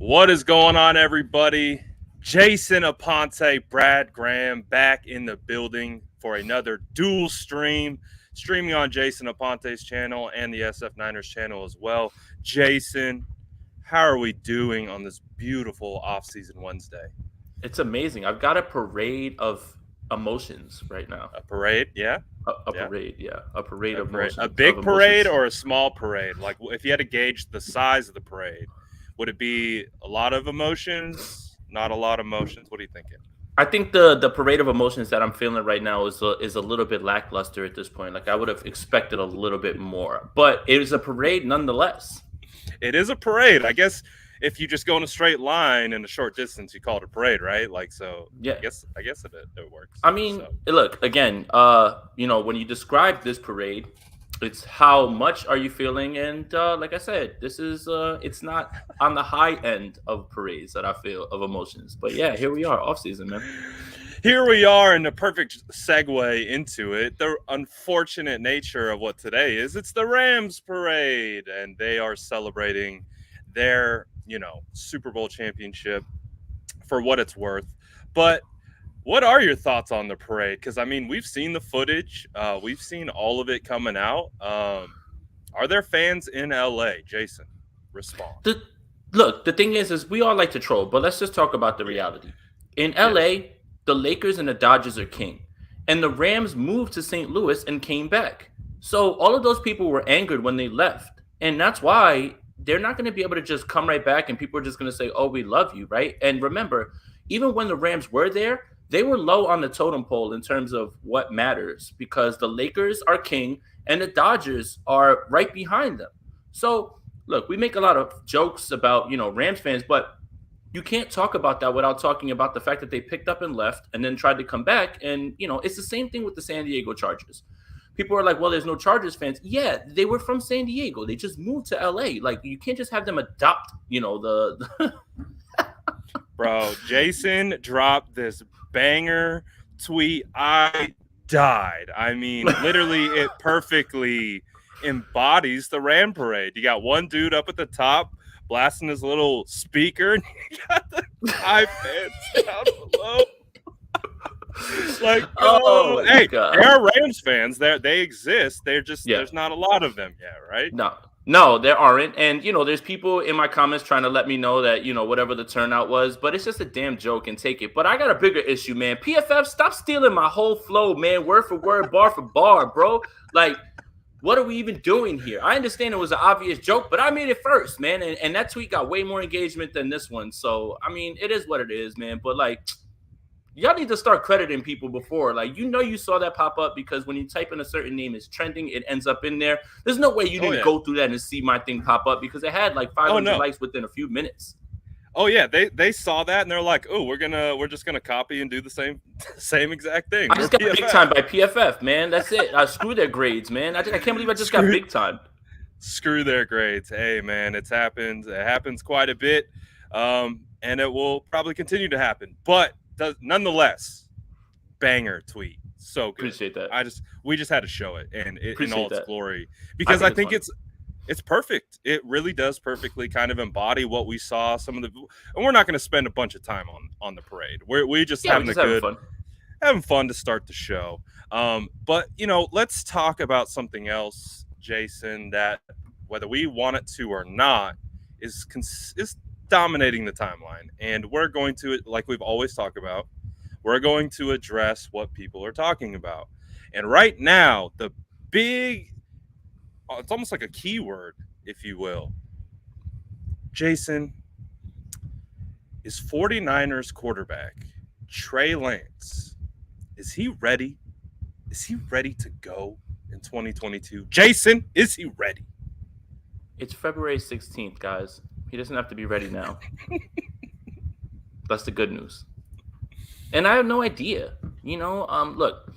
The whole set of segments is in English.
What is going on, everybody? Jason Aponte Brad Graham back in the building for another dual stream, streaming on Jason Aponte's channel and the SF Niners channel as well. Jason, how are we doing on this beautiful off-season Wednesday? It's amazing. I've got a parade of emotions right now. A parade, yeah? A parade, yeah. A parade of emotions. A big parade or a small parade? Like, if you had to gauge the size of the parade, would it be a lot of emotions? Not a lot of emotions? What are you thinking? I think the parade of emotions that I'm feeling right now is a little bit lackluster at this point. Like I would have expected a little bit more, but it is a parade nonetheless. It is a parade. I guess if you just go in a straight line in a short distance, you call it a parade, right? Like, so yeah. I guess it works. I mean, look, again, when you describe this parade, it's how much are you feeling, and like I said, this is it's not on the high end of parades that I feel of emotions, but yeah, here we are, off season, man. Here we are in the perfect segue into it. The unfortunate nature of what today is, it's the Rams parade, and they are celebrating their, Super Bowl championship for what it's worth. But what are your thoughts on the parade? Because, I mean, we've seen the footage. We've seen all of it coming out. Are there fans in LA? Jason, respond. Look, the thing is we all like to troll, but let's just talk about the reality. In LA, the Lakers and the Dodgers are king. And the Rams moved to St. Louis and came back. So all of those people were angered when they left. And that's why they're not going to be able to just come right back and people are just going to say, oh, we love you, right? And remember, even when the Rams were there, they were low on the totem pole in terms of what matters because the Lakers are king and the Dodgers are right behind them. So, look, we make a lot of jokes about, Rams fans, but you can't talk about that without talking about the fact that they picked up and left and then tried to come back. And, it's the same thing with the San Diego Chargers. People are like, well, there's no Chargers fans. Yeah, they were from San Diego. They just moved to LA. Like, you can't just have them adopt, the Bro, Jason dropped this banger tweet. I died. I mean, literally, it perfectly embodies the Ram parade. You got one dude up at the top blasting his little speaker, and you got the five fans down below. Like, hey, God. there are Rams fans. They exist. They're just there's not a lot of them yet, right? No, there aren't. And, there's people in my comments trying to let me know that, whatever the turnout was, but it's just a damn joke and take it. But I got a bigger issue, man. PFF, stop stealing my whole flow, man. Word for word, bar for bar, bro. Like, what are we even doing here? I understand it was an obvious joke, but I made it first, man. And that tweet got way more engagement than this one. So, I mean, it is what it is, man. But, like, y'all need to start crediting people before. Like, you saw that pop up because when you type in a certain name, it's trending. It ends up in there. There's no way you didn't go through that and see my thing pop up because it had like 500 likes within a few minutes. Oh yeah, they saw that and they're like, oh, we're just gonna copy and do the same exact thing. I just got big time by PFF, man. That's it. Screw their grades, man. I can't believe I just got big time. Screw their grades. Hey, man, it's happened. It happens quite a bit, and it will probably continue to happen. But nonetheless, banger tweet. So good. Appreciate that. We just had to show it and in all its glory because I think it's perfect. It really does perfectly kind of embody what we saw. And we're not going to spend a bunch of time on the parade. We just having fun to start the show. But let's talk about something else, Jason, that whether we want it to or not is dominating the timeline, and we're going to, like we've always talked about, we're going to address what people are talking about. And right now, the big, it's almost like a keyword, if you will. Jason, is 49ers quarterback Trey Lance, is he ready? Is he ready to go in 2022? Jason, is he ready? It's February 16th, guys. He doesn't have to be ready now. That's the good news. And I have no idea. Look,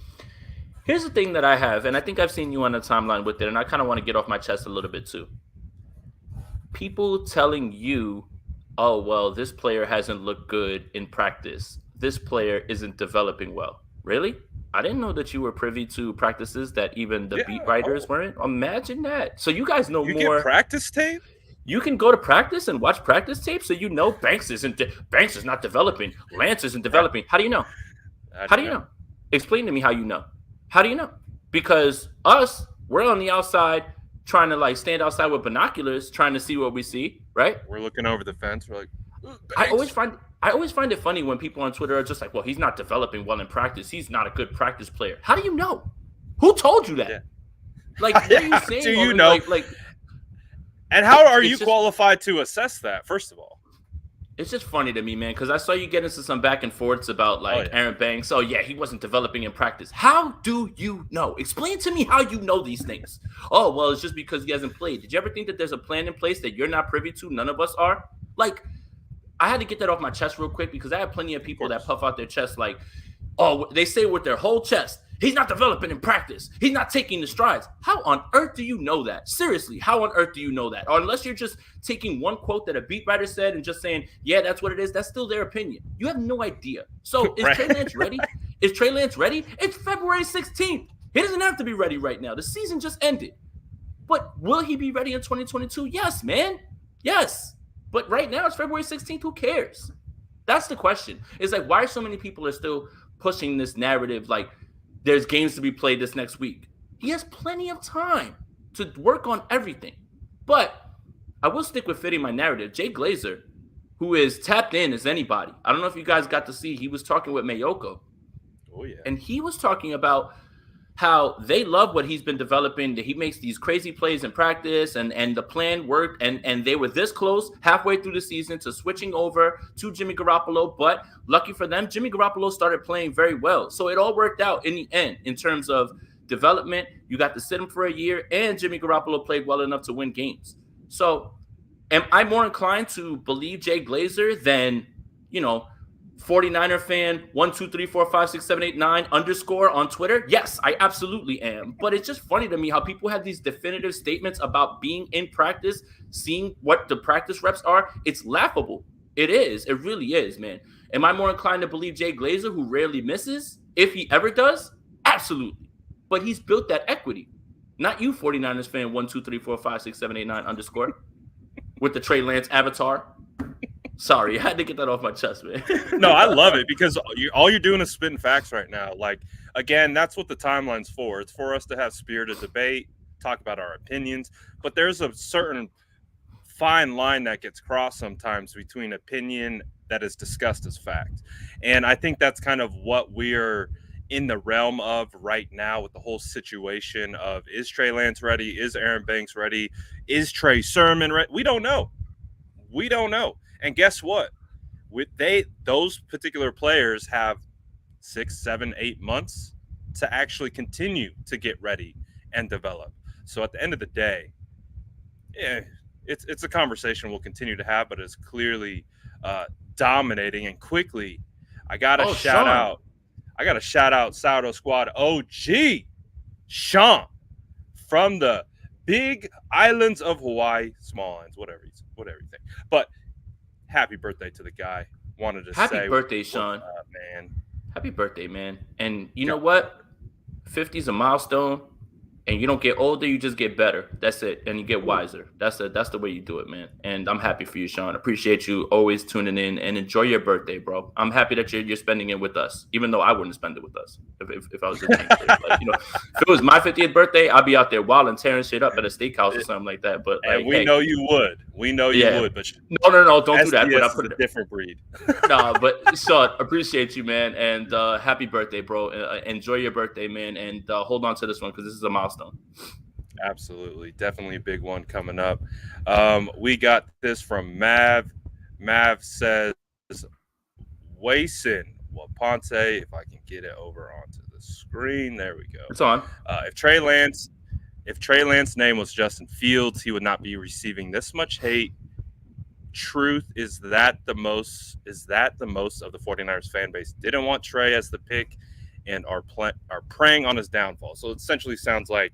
here's the thing that I have, and I think I've seen you on the timeline with it, and I kind of want to get off my chest a little bit too. People telling you, oh, well, this player hasn't looked good in practice. This player isn't developing well. Really? I didn't know that you were privy to practices that even the beat writers weren't. Imagine that. So you guys know more. You get practice tape? You can go to practice and watch practice tapes, so you know Banks is not developing. Lance isn't developing. How do you know? How do you know? Explain to me how you know. How do you know? Because we're on the outside trying to like stand outside with binoculars, trying to see what we see, right? We're looking over the fence. We're like, I always find it funny when people on Twitter are just like, well, he's not developing well in practice. He's not a good practice player. How do you know? Who told you that? Yeah. Like, what are you saying? Do you know? And how are you qualified to assess that, first of all? It's just funny to me, man, because I saw you get into some back and forths about Aaron Banks. Oh, yeah, he wasn't developing in practice. How do you know? Explain to me how you know these things. Oh, well, it's just because he hasn't played. Did you ever think that there's a plan in place that you're not privy to? None of us are. Like, I had to get that off my chest real quick because I have plenty of people that puff out their chest like, oh, they say with their whole chest, he's not developing in practice. He's not taking the strides. How on earth do you know that? Seriously, how on earth do you know that? Or unless you're just taking one quote that a beat writer said and just saying, yeah, that's what it is. That's still their opinion. You have no idea. So is Trey Lance ready? Is Trey Lance ready? It's February 16th. He doesn't have to be ready right now. The season just ended. But will he be ready in 2022? Yes, man. Yes. But right now it's February 16th. Who cares? That's the question. It's like, why are so many people are still pushing this narrative like there's games to be played this next week? He has plenty of time to work on everything. But I will stick with fitting my narrative. Jay Glazer, who is tapped in as anybody. I don't know if you guys got to see, he was talking with Mayoko. Oh, yeah. And he was talking about how they love what he's been developing, that he makes these crazy plays in practice and the plan worked and they were this close halfway through the season to switching over to Jimmy Garoppolo. But lucky for them, Jimmy Garoppolo started playing very well. So it all worked out in the end in terms of development. You got to sit him for a year and Jimmy Garoppolo played well enough to win games. So am I more inclined to believe Jay Glazer than, 49er fan 123456789 _ on Twitter? Yes, I absolutely am. But it's just funny to me how people have these definitive statements about being in practice, seeing what the practice reps are. It's laughable. It is. It really is, man. Am I more inclined to believe Jay Glazer, who rarely misses, if he ever does? Absolutely. But he's built that equity. Not you, 49ers fan 123456789 _ with the Trey Lance avatar. Sorry, I had to get that off my chest, man. No, I love it because all you're doing is spitting facts right now. Like, again, that's what the timeline's for. It's for us to have spirited debate, talk about our opinions. But there's a certain fine line that gets crossed sometimes between opinion that is discussed as fact. And I think that's kind of what we're in the realm of right now with the whole situation of, is Trey Lance ready? Is Aaron Banks ready? Is Trey Sermon ready? We don't know. We don't know. And guess what? Those particular players have 6, 7, 8 months to actually continue to get ready and develop. So at the end of the day, it's a conversation we'll continue to have, but it's clearly dominating and quickly. I gotta shout out Sourdough Squad OG Sean from the big islands of Hawaii, small islands, whatever you think. But happy birthday to the guy. Wanted to say happy birthday, Sean. Man. Happy birthday, man. And you know what? 50 is a milestone. And you don't get older, you just get better. That's it. And you get wiser. That's the way you do it, man. And I'm happy for you, Sean. Appreciate you always tuning in and enjoy your birthday, bro. I'm happy that you're spending it with us, even though I wouldn't spend it with us if I was just like, if it was my 50th birthday, I'd be out there wild and tearing shit up at a steakhouse or something like that. But and we know you would. We know you would. But no, don't do that. But I put it a different breed. But Sean, appreciate you, man, and happy birthday, bro. Enjoy your birthday, man, and hold on to this one because this is a milestone. Absolutely. Definitely a big one coming up. We got this from Mav. Mav says, Wason Aponte, if I can get it over onto the screen. There we go. It's on. If Trey Lance's name was Justin Fields, he would not be receiving this much hate. Truth, is that the most of the 49ers fan base didn't want Trey as the pick and are preying on his downfall. So it essentially sounds like,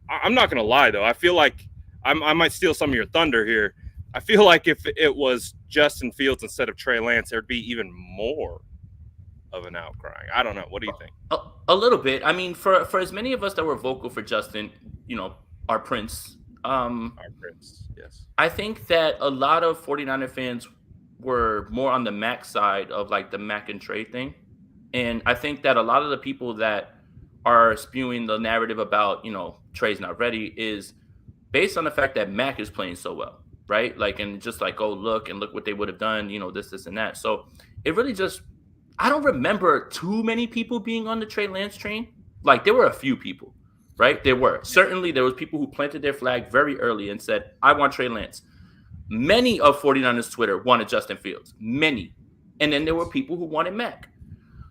I'm not going to lie, though. I feel like I might steal some of your thunder here. I feel like if it was Justin Fields instead of Trey Lance, there'd be even more of an outcry. I don't know. What do you think? A little bit. I mean, for as many of us that were vocal for Justin, our Prince, Our Prince, yes. I think that a lot of 49er fans were more on the Mac side of like the Mac and Trey thing. And I think that a lot of the people that are spewing the narrative about, Trey's not ready is based on the fact that Mac is playing so well, right? Like, and just like, oh, look what they would have done, this, and that. So it really just, I don't remember too many people being on the Trey Lance train. Like, there were a few people, right? There were. Certainly, there was people who planted their flag very early and said, I want Trey Lance. Many of 49ers Twitter wanted Justin Fields. Many. And then there were people who wanted Mac.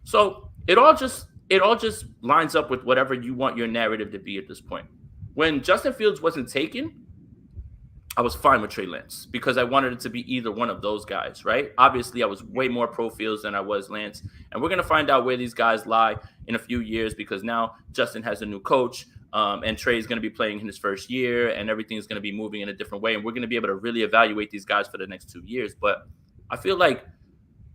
So it all just lines up with whatever you want your narrative to be at this point. When Justin Fields wasn't taken, I was fine with Trey Lance because I wanted it to be either one of those guys, right? Obviously, I was way more pro Fields than I was Lance. And we're going to find out where these guys lie in a few years because now Justin has a new coach and Trey's going to be playing in his first year and everything's going to be moving in a different way. And we're going to be able to really evaluate these guys for the next 2 years. But I feel like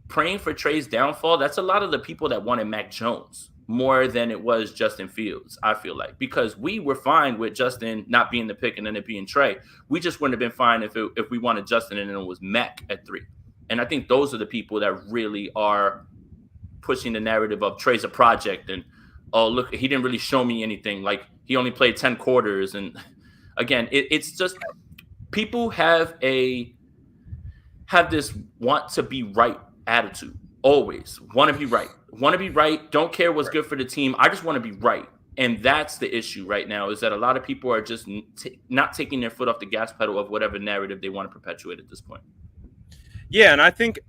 praying for Trey's downfall, that's a lot of the people that wanted Mac Jones more than it was Justin Fields, I feel like, because we were fine with Justin not being the pick and then it being Trey. We just wouldn't have been fine if we wanted Justin and then it was Mac at 3. And I think those are the people that really are pushing the narrative of Trey's a project and, oh, look, he didn't really show me anything. Like, he only played 10 quarters. And again, it's just people have this want to be right attitude. Always want to be right. Don't care what's good for the team. I just want to be right. And that's the issue right now is that a lot of people are just not taking their foot off the gas pedal of whatever narrative they want to perpetuate at this point. Yeah. And I think,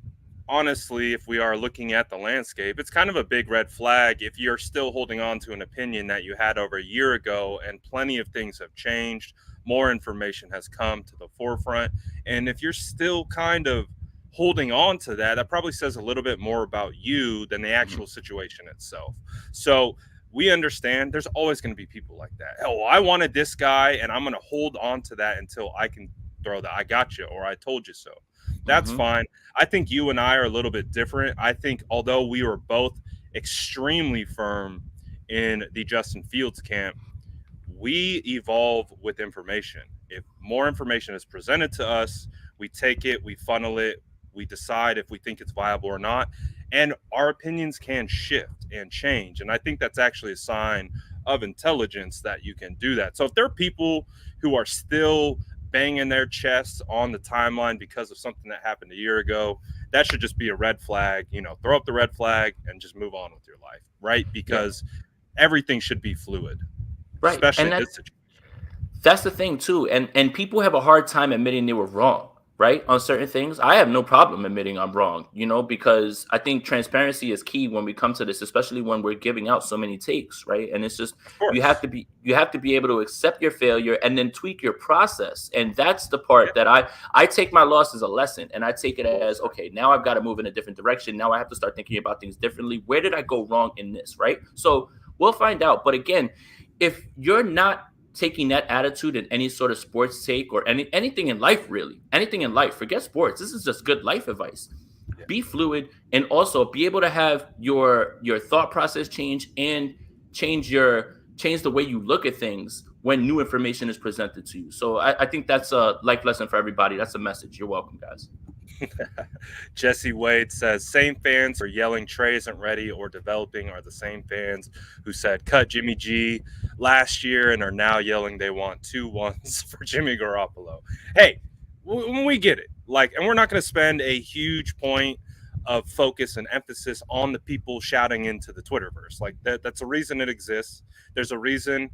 honestly, if we are looking at the landscape, it's kind of a big red flag if you're still holding on to an opinion that you had over a year ago and plenty of things have changed. More information has come to the forefront. And if you're still kind of holding on to that probably says a little bit more about you than the actual situation itself. So we understand there's always going to be people like that. Oh, I wanted this guy and I'm going to hold on to that until I can throw the I got you or I told you so. That's fine. I think you and I are a little bit different. I think although we were both extremely firm in the Justin Fields camp, we evolve with information. If more information is presented to us, we take it, we funnel it, we decide if we think it's viable or not. And our opinions can shift and change. And I think that's actually a sign of intelligence that you can do that. So if there are people who are still banging their chests on the timeline because of something that happened a year ago, that should just be a red flag. Throw up the red flag and just move on with your life, right? Because everything should be fluid, right? Especially in this situation. That's the thing too. And people have a hard time admitting they were wrong, right? On certain things. I have no problem admitting I'm wrong, because I think transparency is key when we come to this, especially when we're giving out so many takes, right? And it's just, you have to be able to accept your failure and then tweak your process. And that's the part that I take my loss as a lesson and I take it as, okay, now I've got to move in a different direction. Now I have to start thinking about things differently. Where did I go wrong in this, right? So we'll find out. But again, if you're not taking that attitude in any sort of sports take or anything in life, really, anything in life, forget sports. This is just good life advice. Yeah. Be fluid and also be able to have your thought process change and change the way you look at things when new information is presented to you. So I think that's a life lesson for everybody. That's a message. You're welcome, guys. Jesse Wade says same fans who are yelling Trey isn't ready or developing are the same fans who said cut Jimmy G last year and are now yelling they want 2-1s for Jimmy Garoppolo. Hey, we get it. And we're not going to spend a huge point of focus and emphasis on the people shouting into the Twitterverse. That's a reason it exists. There's a reason,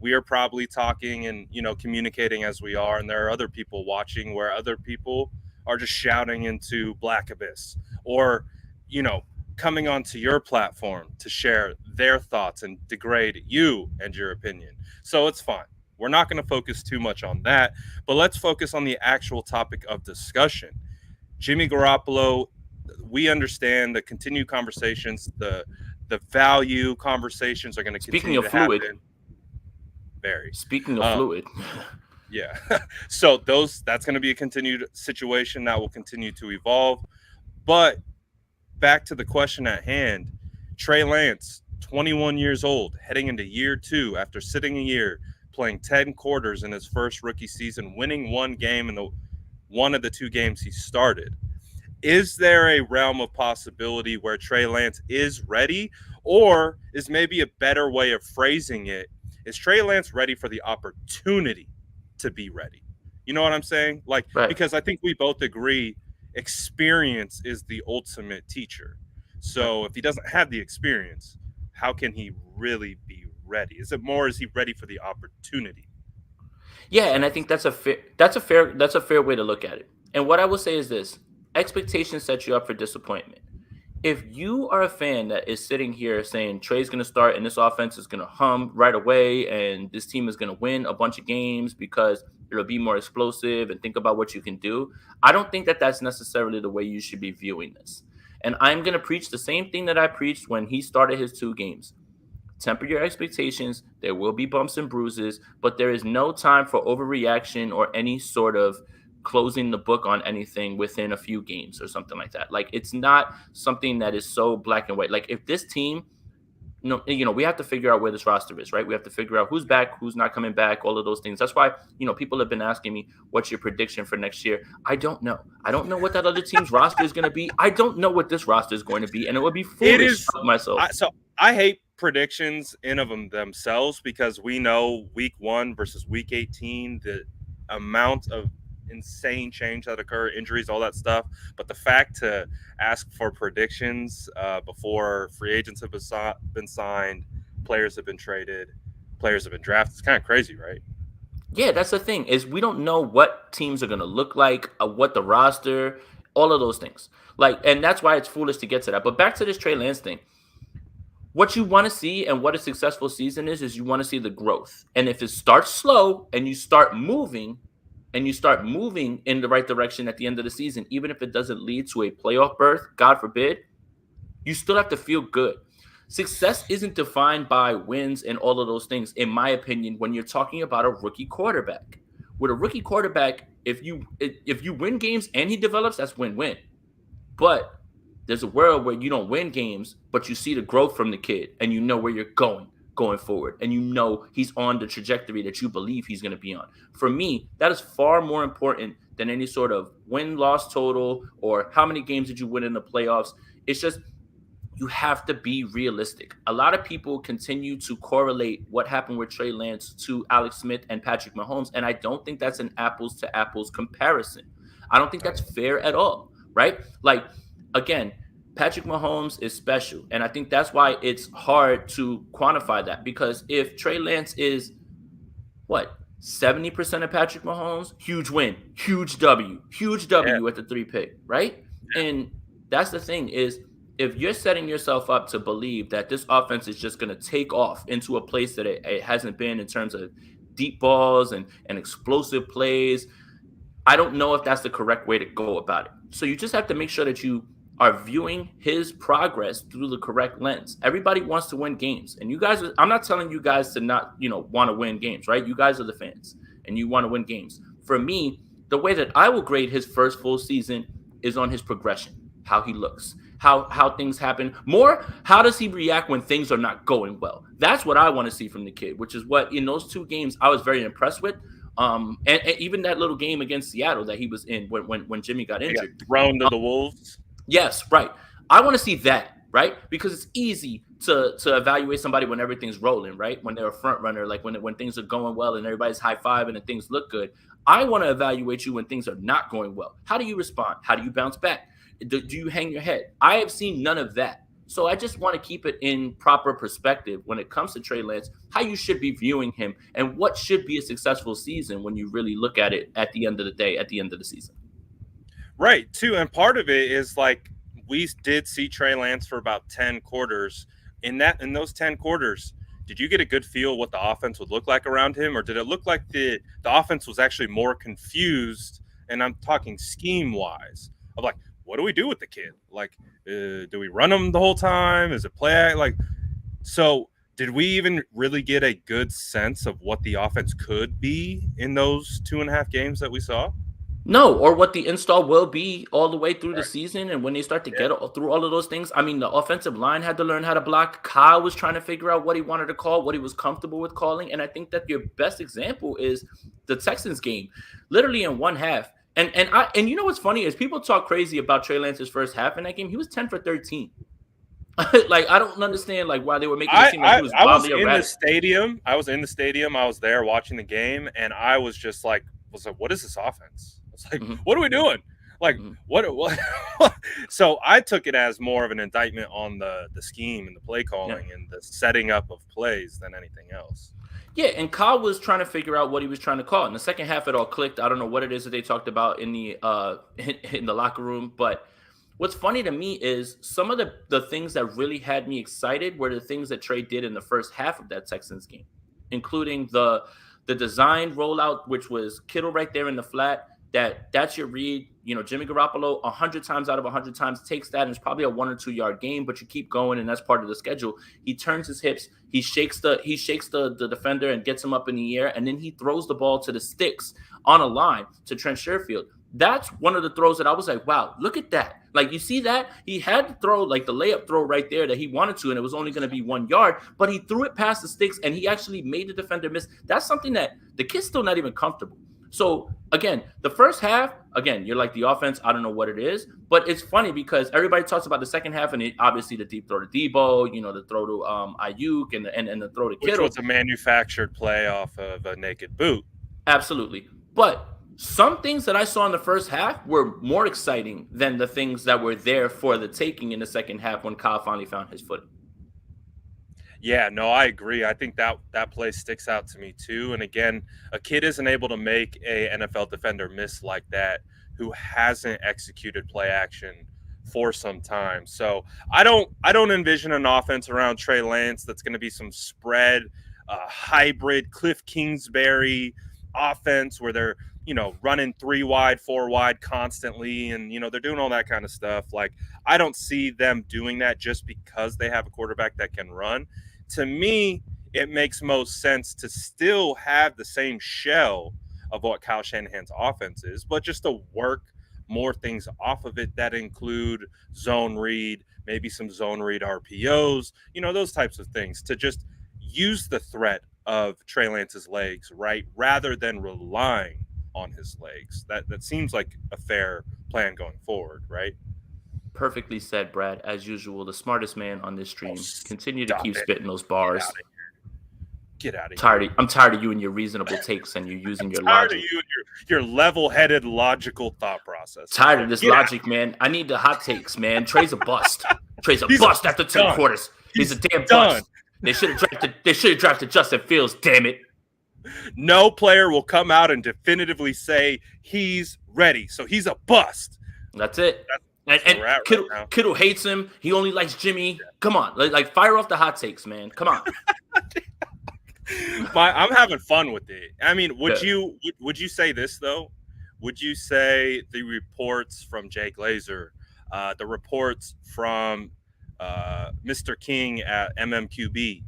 we are probably talking and, communicating as we are. And there are other people watching where other people are just shouting into Black Abyss or, coming onto your platform to share their thoughts and degrade you and your opinion. So it's fine. We're not going to focus too much on that, but let's focus on the actual topic of discussion. Jimmy Garoppolo, we understand the continued conversations, the value conversations are going to continue to happen. Speaking of fluid. Yeah. So that's going to be a continued situation that will continue to evolve. But back to the question at hand, Trey Lance, 21 years old, heading into year 2 after sitting a year, playing 10 quarters in his first rookie season, winning one game in the one of the 2 games he started. Is there a realm of possibility where Trey Lance is ready, or is maybe a better way of phrasing it, is Trey Lance ready for the opportunity to be ready? You know what I'm saying? Like, Right. because I think we both agree experience is the ultimate teacher. So if he doesn't have the experience, how can he really be ready? Is it more, is he ready for the opportunity? Yeah, and I think that's a fair way to look at it. And what I will say is this: expectations set you up for disappointment. If you are a fan that is sitting here saying Trey's going to start and this offense is going to hum right away and this team is going to win a bunch of games because it'll be more explosive and think about what you can do, I don't think that that's necessarily the way you should be viewing this. And I'm going to preach the same thing that I preached when he started his 2 games. Temper your expectations. There will be bumps and bruises, but there is no time for overreaction or any sort of closing the book on anything within a few games or something like that. Like, it's not something that is so black and white. Like, if this team, we have to figure out where this roster is, right? We have to figure out who's back, who's not coming back, all of those things. That's why, people have been asking me, what's your prediction for next year? I don't know. I don't know what that other team's roster is going to be. I don't know what this roster is going to be, and it would be foolish of myself. I hate predictions in of themselves, because we know week 1 versus week 18, the amount of insane change that occur, injuries, all that stuff. But the fact to ask for predictions before free agents have been signed, players have been traded, players have been drafted, it's kind of crazy, right? Yeah, that's the thing, is we don't know what teams are going to look like, what the roster, all of those things. Like, and that's why it's foolish to get to that. But back to this Trey Lance thing. What you want to see and what a successful season is you want to see the growth. And if it starts slow and you start moving in the right direction at the end of the season, even if it doesn't lead to a playoff berth, God forbid, you still have to feel good. Success isn't defined by wins and all of those things, in my opinion, when you're talking about a rookie quarterback. With a rookie quarterback, if you win games and he develops, that's win-win. But there's a world where you don't win games, but you see the growth from the kid and you know where you're going forward. And you know he's on the trajectory that you believe he's going to be on. For me, that is far more important than any sort of win-loss total or how many games did you win in the playoffs. It's just, you have to be realistic. A lot of people continue to correlate what happened with Trey Lance to Alex Smith and Patrick Mahomes, and I don't think that's an apples-to-apples comparison. I don't think that's fair at all, right? Like, again, Patrick Mahomes is special, and I think that's why it's hard to quantify that, because if Trey Lance is, 70% of Patrick Mahomes, huge win, huge W at the 3 pick, right? And that's the thing is, if you're setting yourself up to believe that this offense is just going to take off into a place that it hasn't been in terms of deep balls and explosive plays, I don't know if that's the correct way to go about it. So you just have to make sure that you are viewing his progress through the correct lens. Everybody wants to win games. And you guys, I'm not telling you guys to not, want to win games, right? You guys are the fans and you want to win games. For me, the way that I will grade his first full season is on his progression, how he looks, how things happen. More, how does he react when things are not going well? That's what I want to see from the kid, which is what in those 2 games I was very impressed with. And even that little game against Seattle that he was in when Jimmy got injured. Thrown to the Wolves. Yes, right. I want to see that, right? Because it's easy to evaluate somebody when everything's rolling, right? When they're a front runner, like when things are going well and everybody's high-fiving and things look good. I want to evaluate you when things are not going well. How do you respond? How do you bounce back? Do you hang your head? I have seen none of that. So I just want to keep it in proper perspective when it comes to Trey Lance, how you should be viewing him and what should be a successful season when you really look at it at the end of the day, at the end of the season. Right, too. And part of it is like we did see Trey Lance for about 10 quarters. In those 10 quarters, did you get a good feel what the offense would look like around him? Or did it look like the offense was actually more confused? And I'm talking scheme-wise of like, what do we do with the kid? Like, do we run him the whole time? Is it play? Like, so did we even really get a good sense of what the offense could be in those 2.5 games that we saw? No, or what the install will be all the way through the season, and when they start to get through all of those things. I mean, the offensive line had to learn how to block. Kyle was trying to figure out what he wanted to call, what he was comfortable with calling, and I think that your best example is the Texans game, literally in one half. And you know what's funny is people talk crazy about Trey Lance's first half in that game. He was 10 for 13. Like, I don't understand like why they were making it seem like he was wildly erratic. I was in the stadium. I was there watching the game, and I was just like, what is this offense? It's like, what are we doing? Like, what? So I took it as more of an indictment on the scheme and the play calling and the setting up of plays than anything else. Yeah, and Kyle was trying to figure out what he was trying to call. In the second half, it all clicked. I don't know what it is that they talked about in the locker room, but what's funny to me is some of the things that really had me excited were the things that Trey did in the first half of that Texans game, including the design rollout, which was Kittle right there in the flat. That's your read. You know, Jimmy Garoppolo 100 times out of 100 times takes that, and it's probably a 1 or 2 yard game, but you keep going, and that's part of the schedule. He turns his hips, he shakes the defender and gets him up in the air, and then he throws the ball to the sticks on a line to Trent Sherfield. That's one of the throws that I was like, wow, look at that. Like, you see that? He had to throw like the layup throw right there that he wanted to, and it was only going to be 1 yard, but he threw it past the sticks, and he actually made the defender miss. That's something that the kid's still not even comfortable. So, again, the first half, again, you're like the offense, I don't know what it is, but it's funny because everybody talks about the second half, and obviously the deep throw to Debo, you know, the throw to Ayuk and the throw to Kittle. Which was a manufactured play off of a naked boot. Absolutely. But some things that I saw in the first half were more exciting than the things that were there for the taking in the second half when Kyle finally found his footing. Yeah, no, I agree. I think that play sticks out to me too. And again, a kid isn't able to make a NFL defender miss like that who hasn't executed play action for some time. So I don't envision an offense around Trey Lance that's going to be some spread, hybrid Cliff Kingsbury offense where they're, you know, running 3 wide, 4 wide constantly. And, you know, they're doing all that kind of stuff. Like, I don't see them doing that just because they have a quarterback that can run. To me, it makes most sense to still have the same shell of what Kyle Shanahan's offense is, but just to work more things off of it that include zone read, maybe some zone read RPOs, you know, those types of things to just use the threat of Trey Lance's legs, right, rather than relying on his legs. That seems like a fair plan going forward, right? Perfectly said, Brad. As usual, the smartest man on this stream. Continue to keep spitting those bars. Get out of here. I'm tired of you and your reasonable takes and you using your logic. Tired of you and your level-headed, logical thought process. Tired of this logic, man. I need the hot takes, man. Trey's a bust. Trey's a bust after 10 quarters. He's a damn bust. They should have drafted Justin Fields, damn it. No player will come out and definitively say he's ready. So he's a bust. That's it. And Kittle hates him. He only likes Jimmy. Yeah. Come on. Like fire off the hot takes, man. Come on. I'm having fun with it. I mean, would you say this, though? Would you say the reports from Jay Glazer, the reports from Mr. King at MMQB,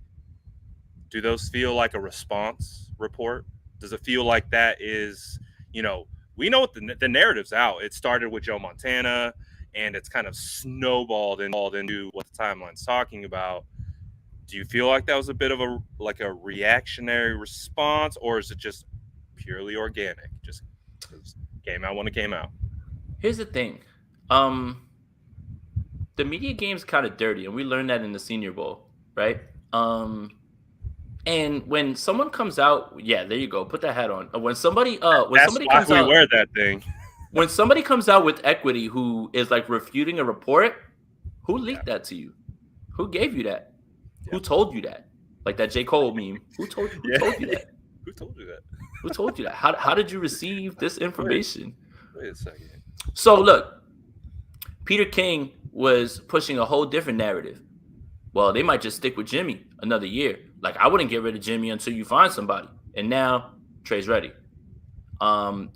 do those feel like a response report? Does it feel like that is, you know, we know what the narrative's out. It started with Joe Montana, and it's kind of snowballed into what the timeline's talking about. Do you feel like that was a bit of a reactionary response, or is it just purely organic? Just came out when it came out. Here's the thing. The media game's kind of dirty, and we learned that in the Senior Bowl, right? And when someone comes out, yeah, there you go. Put that hat on. When somebody wear that thing. When somebody comes out with equity who is like refuting a report, who leaked that to you? Who gave you that? Yeah. Who told you that? Like that J. Cole meme. Who told you that? Who told you that? Who told you that? How did you receive this information? Wait a second. So look, Peter King was pushing a whole different narrative. Well, they might just stick with Jimmy another year. Like, I wouldn't get rid of Jimmy until you find somebody. And now Trey's ready.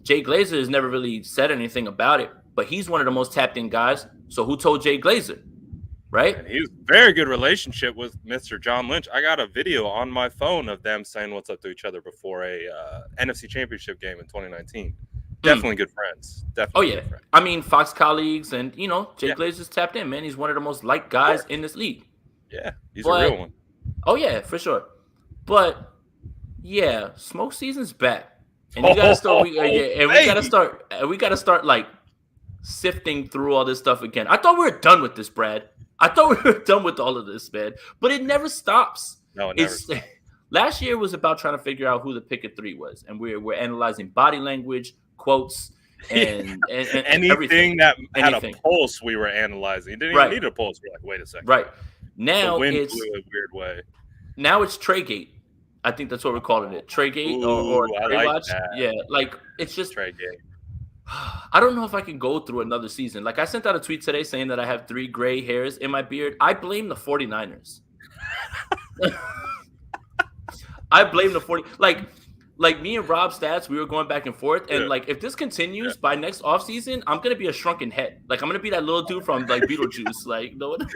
Jay Glazer has never really said anything about it, but he's one of the most tapped in guys. So who told Jay Glazer? Right? And he was very good relationship with Mr. John Lynch. I got a video on my phone of them saying what's up to each other before a NFC Championship game in 2019. Definitely good friends. Definitely. Oh yeah, good friends. I mean Fox colleagues, and Jay Glazer's tapped in, man. He's one of the most liked guys in this league. Yeah, he's a real one. Oh yeah, for sure. But yeah, smoke season's back, and you gotta start. We gotta start like sifting through all this stuff again. I thought we were done with this, Brad. I thought we were done with all of this, man. But it never stops. No, it never stops. Last year was about trying to figure out who the pick of 3 was, and we're analyzing body language, quotes, and anything everything. that had a pulse. We were analyzing. It didn't even need a pulse. We're like, wait a second. Right now, the wind blew a weird way. Now it's Treygate. I think that's what we're calling it. Treygate or Trey Watch. That. Yeah, like it's just Treygate. I don't know if I can go through another season. Like I sent out a tweet today saying that I have 3 gray hairs in my beard. I blame the 49ers. I blame the 40. Like me and Rob Stats, we were going back and forth. And like if this continues by next offseason, I'm gonna be a shrunken head. Like I'm gonna be that little dude from like Beetlejuice. Like no one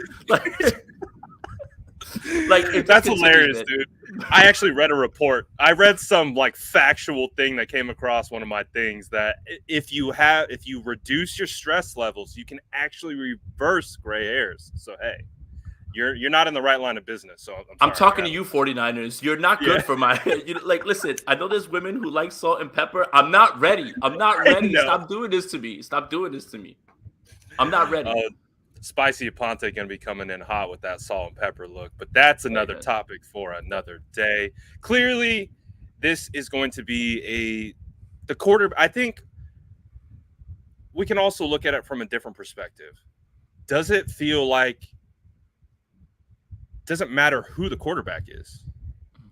like that's hilarious, dude. I actually read a report. I read some like factual thing that came across one of my things that if you reduce your stress levels, you can actually reverse gray hairs. So hey, you're not in the right line of business. So I'm talking to you 49ers. You're not good for my like listen, I know there's women who like salt and pepper. I'm not ready. Stop doing this to me. I'm not ready. Spicy Aponte going to be coming in hot with that salt and pepper look, but that's another topic for another day. Clearly, this is going to be the quarter. I think we can also look at it from a different perspective. Does it feel like doesn't matter who the quarterback is?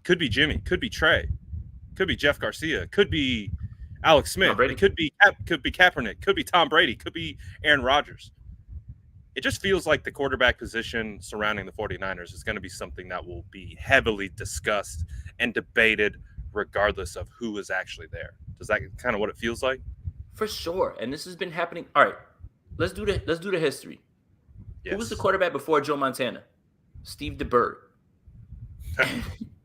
Could be Jimmy, could be Trey, could be Jeff Garcia, could be Alex Smith, it could be Kaepernick, could be Tom Brady, could be Aaron Rodgers. It just feels like the quarterback position surrounding the 49ers is going to be something that will be heavily discussed and debated regardless of who is actually there. Is that kind of what it feels like? For sure. And this has been happening. All right. Let's do the history. Yes. Who was the quarterback before Joe Montana? Steve DeBerg.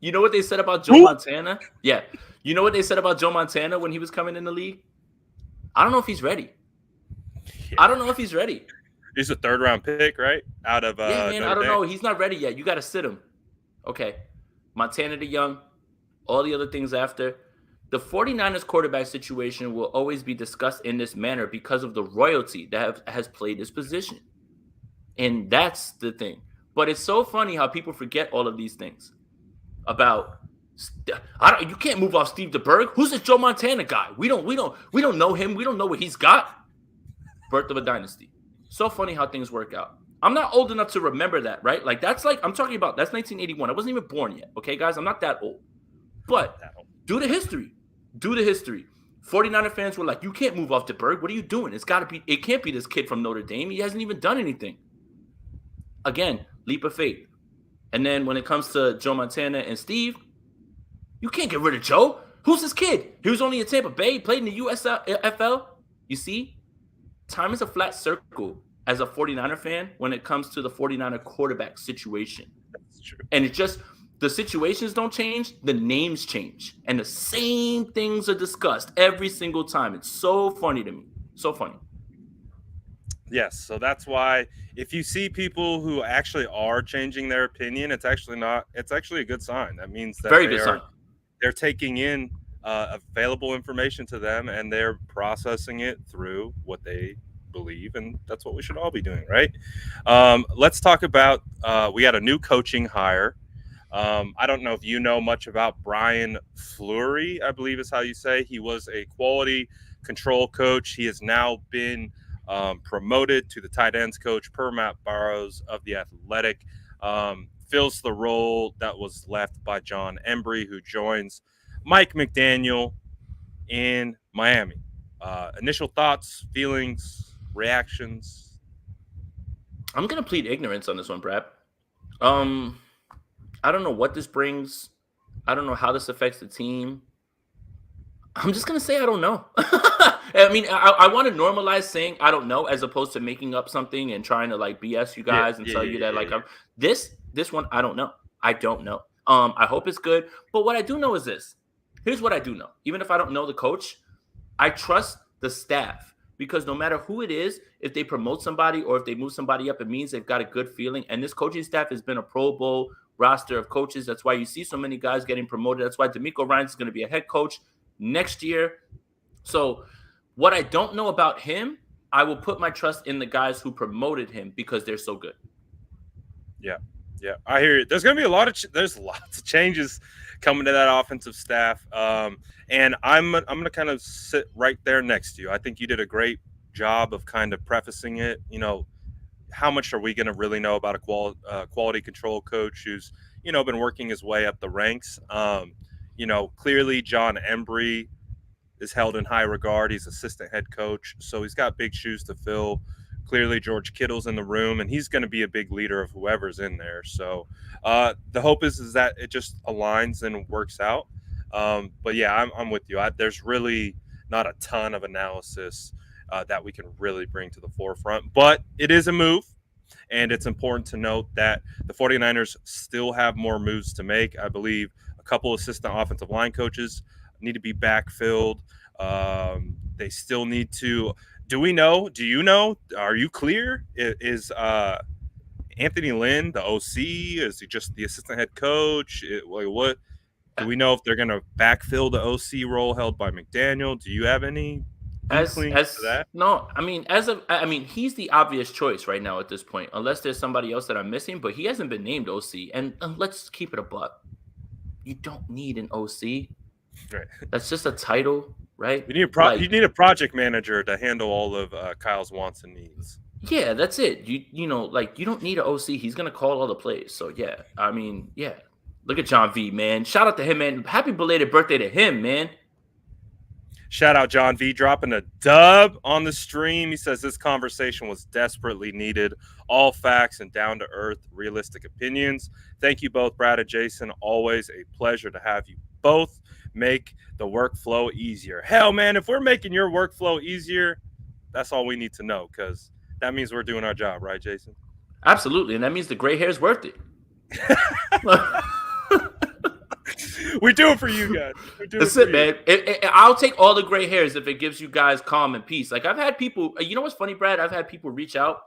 You know what they said about Joe Montana? Yeah. You know what they said about Joe Montana when he was coming in the league? I don't know if he's ready. He's a 3rd-round pick, right? Out of I don't know. He's not ready yet. You got to sit him. Okay. Montana the Young, all the other things after. The 49ers quarterback situation will always be discussed in this manner because of the royalty that has played this position. And that's the thing. But it's so funny how people forget all of these things about you can't move off Steve DeBerg. Who's this Joe Montana guy? We don't know him. We don't know what he's got. Birth of a dynasty. So funny how things work out. I'm not old enough to remember that, right? Like that's I'm talking about that's 1981. I wasn't even born yet. Okay, guys, I'm not that old. But do the history. 49er fans were like, you can't move off DeBerg. What are you doing? It can't be this kid from Notre Dame. He hasn't even done anything. Again, leap of faith. And then when it comes to Joe Montana and Steve, you can't get rid of Joe. Who's this kid? He was only in Tampa Bay, played in the USFL. You see? Time is a flat circle as a 49er fan when it comes to the 49er quarterback situation. That's true. And it just, the situations don't change, the names change. And the same things are discussed every single time. It's so funny to me. So funny. Yes, so that's why if you see people who actually are changing their opinion, it's actually a good sign. That means that they're taking in available information to them and they're processing it through what they believe, and that's what we should all be doing, right? Let's talk about we had a new coaching hire. I don't know if you know much about Brian Fleury, I believe is how you say. He was a quality control coach. He has now been promoted to the tight ends coach per Matt Barrows of The Athletic. Fills the role that was left by John Embry, who joins Mike McDaniel in Miami. Initial thoughts, feelings, reactions? I'm going to plead ignorance on this one, Brad. I don't know what this brings. I don't know how this affects the team. I'm just going to say I don't know. I mean, I want to normalize saying I don't know as opposed to making up something and trying to like BS you guys and tell you that like this one, I don't know. I don't know. I hope it's good. But what I do know is this. Here's what I do know. Even if I don't know the coach, I trust the staff. Because no matter who it is, if they promote somebody or if they move somebody up, it means they've got a good feeling. And this coaching staff has been a Pro Bowl roster of coaches. That's why you see so many guys getting promoted. That's why DeMeco Ryans is going to be a head coach next year. So what I don't know about him, I will put my trust in the guys who promoted him because they're so good. Yeah, I hear you. There's going to be there's lots of changes coming to that offensive staff. And I'm going to kind of sit right there next to you. I think you did a great job of kind of prefacing it. You know, how much are we going to really know about a quality control coach who's, you know, been working his way up the ranks? You know, clearly John Embry is held in high regard. He's assistant head coach, so he's got big shoes to fill. Clearly George Kittle's in the room, and he's going to be a big leader of whoever's in there. So the hope is that it just aligns and works out. But yeah, I'm with you. There's really not a ton of analysis that we can really bring to the forefront, but it is a move, and it's important to note that the 49ers still have more moves to make. I believe a couple assistant offensive line coaches need to be backfilled. They still need to. Do you know? Are you clear? Is Anthony Lynn the OC? Is he just the assistant head coach? What? Do we know if they're going to backfill the OC role held by McDaniel? Do you have any inkling to that? No, I mean, he's the obvious choice right now at this point, unless there's somebody else that I'm missing, but he hasn't been named OC. And let's keep it a buck. You don't need an OC. Right. That's just a title, right? You need a project manager to handle all of Kyle's wants and needs. Yeah, that's it. You don't need an OC. He's gonna call all the plays. So yeah, I mean, yeah. Look at John V, man. Shout out to him, man. Happy belated birthday to him, man. Shout out John V dropping a dub on the stream. He says this conversation was desperately needed. All facts and down-to-earth, realistic opinions. Thank you both, Brad and Jason. Always a pleasure to have you both make the workflow easier. Hell, man, if we're making your workflow easier, that's all we need to know, because that means we're doing our job, right, Jason? Absolutely, and that means the gray hair is worth it. We do it for you guys. That's it, man. I'll take all the gray hairs if it gives you guys calm and peace. Like, I've had people, you know what's funny, Brad? I've had people reach out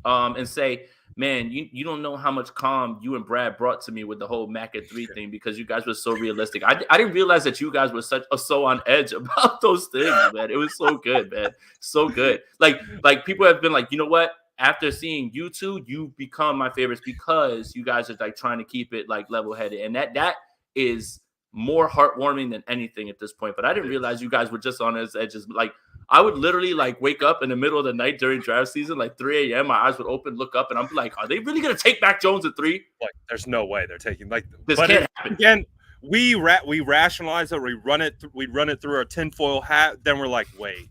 and say, man, you don't know how much calm you and Brad brought to me with the whole Mac at 3 thing, because you guys were so realistic. I didn't realize that you guys were so on edge about those things, man. It was so good, man. So good. Like people have been like, you know what? After seeing you two, you become my favorites because you guys are like trying to keep it like level-headed. And that is more heartwarming than anything at this point. But I didn't realize you guys were just on his edges. Like, I would literally like wake up in the middle of the night during draft season, like 3 a.m. My eyes would open, look up, and I'm like, are they really going to take Mac Jones at 3? Like, there's no way they're taking this can't happen. Again, we rationalize it. We run it through our tinfoil hat. Then we're like, wait,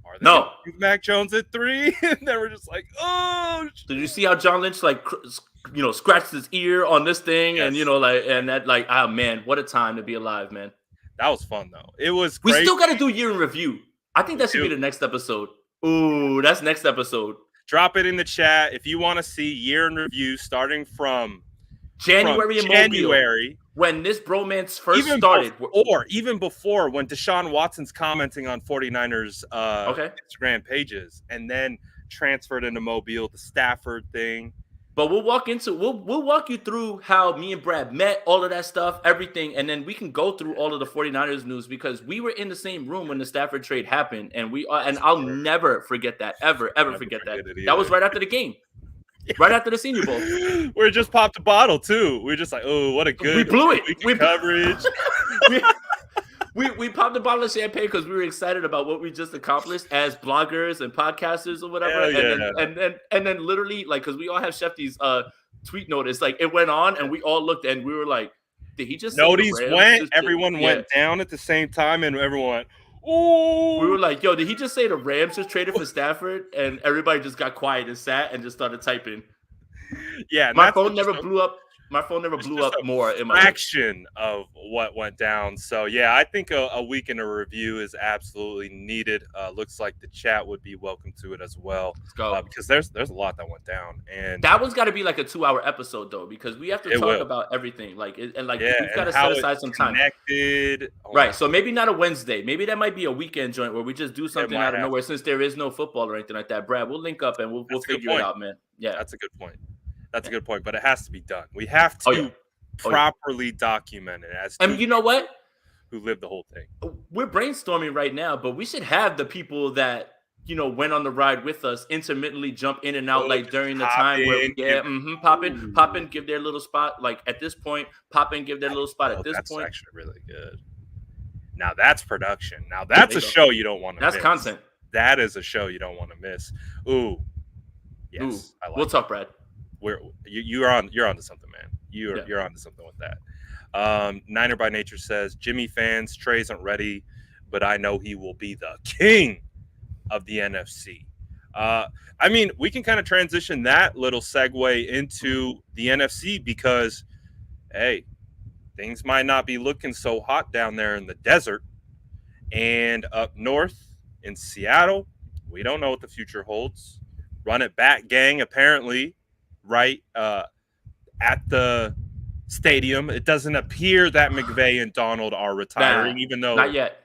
are they gonna take Mac Jones at 3? And then we're just like, oh. Did you see how John Lynch scratched his ear on this thing? Yes. And oh man, what a time to be alive, man. That was fun though. It was great. We still got to do year in review. I think that should be the next episode. Ooh, that's next episode. Drop it in the chat if you want to see year in review starting from January, when this bromance first started. Or even before, when Deshaun Watson's commenting on 49ers Instagram pages, and then transferred into Mobile, the Stafford thing. But we'll walk you through how me and Brad met, all of that stuff, everything, and then we can go through all of the 49ers news, because we were in the same room when the Stafford trade happened, and I'll never forget that, ever forget that. That was right after the game. Right after the Senior Bowl. We just popped a bottle too. We're just like, oh, what a good we blew it. We coverage. We popped a bottle of champagne because we were excited about what we just accomplished as bloggers and podcasters or whatever. And then literally, like, because we all have Shefty's tweet notice, like it went on and we all looked and we were like, did he just everyone went down at the same time and everyone went, ooh. We were like, yo, did he just say the Rams just traded for Stafford? And everybody just got quiet and sat and just started typing. Yeah. My phone never blew up. My phone never blew just up more in my fraction of what went down. So yeah, I think a week in a review is absolutely needed. Looks like the chat would be welcome to it as well. Let's go. Because there's a lot that went down, and that one's got to be like a 2-hour episode though, because we have to talk about everything. Like, and like we've got to set aside some time. Right. So maybe not a Wednesday. Maybe that might be a weekend joint where we just do something out of nowhere, since there is no football or anything like that. Brad, we'll link up and we'll figure it out, man. Yeah, that's a good point. That's a good point, but it has to be done. We have to properly document it as. And you know what? Who lived the whole thing? We're brainstorming right now, but we should have the people that went on the ride with us intermittently jump in and out, like during the time where pop in, give their little spot. Like at this point, pop in, give their little spot. At this point, that's actually really good. Now that's production. Now that's a show you don't want to miss. That's content. That is a show you don't want to miss. Ooh, yes. Ooh. We'll talk, Brad. You're onto something, man. You're onto something with that. Niner by Nature says, Jimmy fans, Trey isn't ready, but I know he will be the king of the NFC. I mean, we can kind of transition that little segue into the NFC because, hey, things might not be looking so hot down there in the desert. And up north in Seattle, we don't know what the future holds. Run it back, gang, apparently, right at the stadium. It doesn't appear that McVay and Donald are retiring, even though not yet,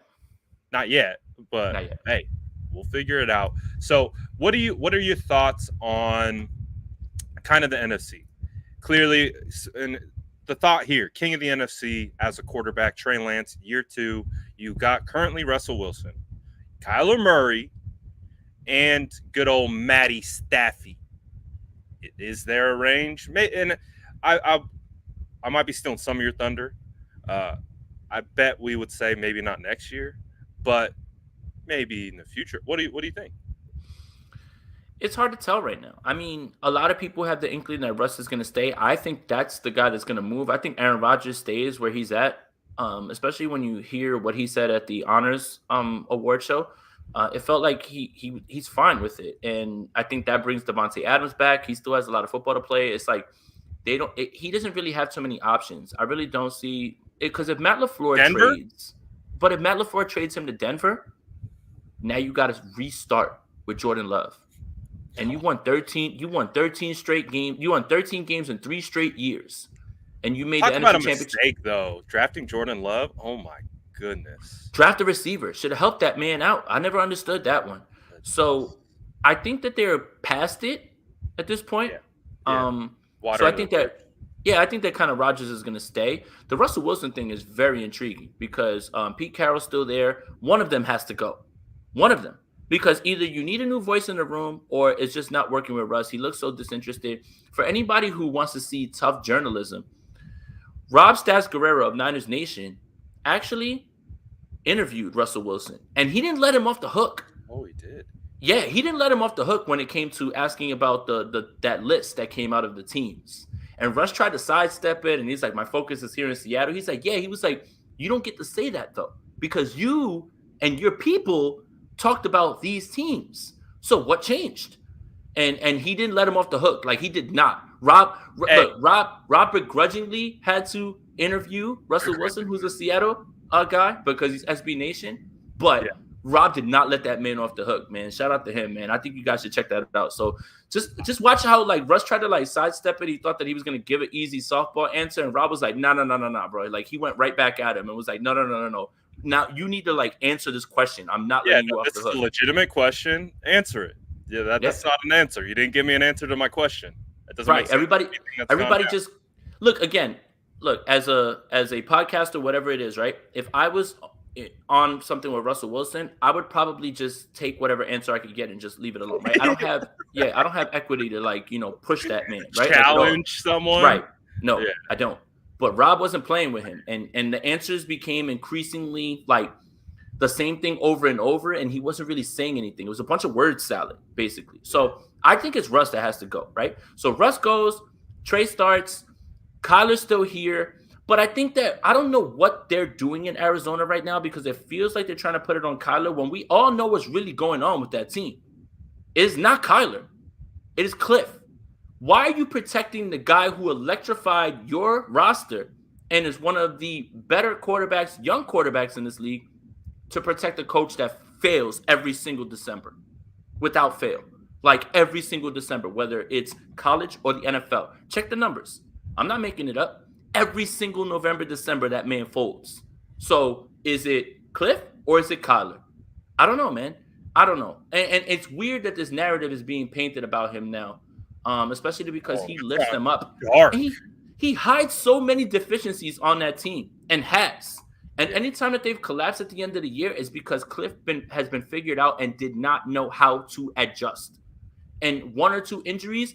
but not yet. Hey, we'll figure it out. So what are your thoughts on kind of the NFC? Clearly, and the thought here, king of the NFC as a quarterback, Trey Lance, year 2. You got currently Russell Wilson, Kyler Murray, and good old Matty Staffy. Is there a range? And I might be stealing some of your thunder. I bet we would say maybe not next year, but maybe in the future. What do you think? It's hard to tell right now. I mean, a lot of people have the inkling that Russ is going to stay. I think that's the guy that's going to move. I think Aaron Rodgers stays where he's at, especially when you hear what he said at the Honors Award show. It felt like he's fine with it, and I think that brings Devontae Adams back. He still has a lot of football to play. It's like he doesn't really have too many options. I really don't see it, because if Matt LaFleur trades him to Denver, now you got to restart with Jordan Love. And you won 13 straight games. You won 13 games in 3 straight years. And you made the NFC Championship. Mistake, though. Drafting Jordan Love, oh my goodness. Draft a receiver. Should have helped that man out. I never understood that one. So I think that they're past it at this point. Yeah. So I think that kind of Rodgers is going to stay. The Russell Wilson thing is very intriguing because Pete Carroll's still there. One of them has to go. One of them. Because either you need a new voice in the room or it's just not working with Russ. He looks so disinterested. For anybody who wants to see tough journalism, Rob Stats Guerrero of Niners Nation actually interviewed Russell Wilson. And he didn't let him off the hook. Oh, he did? Yeah, he didn't let him off the hook when it came to asking about that list that came out of the teams. And Russ tried to sidestep it, and he's like, my focus is here in Seattle. He's like, yeah. He was like, you don't get to say that, though, because you and your people talked about these teams. So what changed? And he didn't let him off the hook. Like, he did not. Rob begrudgingly had to interview Russell Wilson, who's a Seattle guy, because he's SB Nation. But Rob did not let that man off the hook, man. Shout out to him, man. I think you guys should check that out. So just watch how, like, Russ tried to, like, sidestep it. He thought that he was going to give an easy softball answer, and Rob was like, no, bro. Like, he went right back at him and was like, no. Now you need to, like, answer this question. I'm not letting you off the hook. This is a legitimate question. Answer it. Yeah, that's not an answer. You didn't give me an answer to my question. That doesn't make sense. Everybody just look as a podcaster, whatever it is, right? If I was on something with Russell Wilson, I would probably just take whatever answer I could get and just leave it alone. Right? I don't have equity to, like, push that man, right? Challenge someone. Right. No, I don't. But Rob wasn't playing with him, and the answers became increasingly like the same thing over and over, and he wasn't really saying anything. It was a bunch of word salad, basically. So I think it's Russ that has to go, right? So Russ goes, Trey starts, Kyler's still here, but I think that I don't know what they're doing in Arizona right now, because it feels like they're trying to put it on Kyler when we all know what's really going on with that team. It's not Kyler. It is Cliff. Why are you protecting the guy who electrified your roster and is one of the better quarterbacks, young quarterbacks in this league, to protect a coach that fails every single December without fail? Like every single December, whether it's college or the NFL. Check the numbers. I'm not making it up. Every single November, December, that man folds. So is it Cliff or is it Kyler? I don't know, man. I don't know. And it's weird that this narrative is being painted about him now, especially because he lifts them up. And he hides so many deficiencies on that team and has. And anytime that they've collapsed at the end of the year is because Cliff has been figured out and did not know how to adjust. And one or two injuries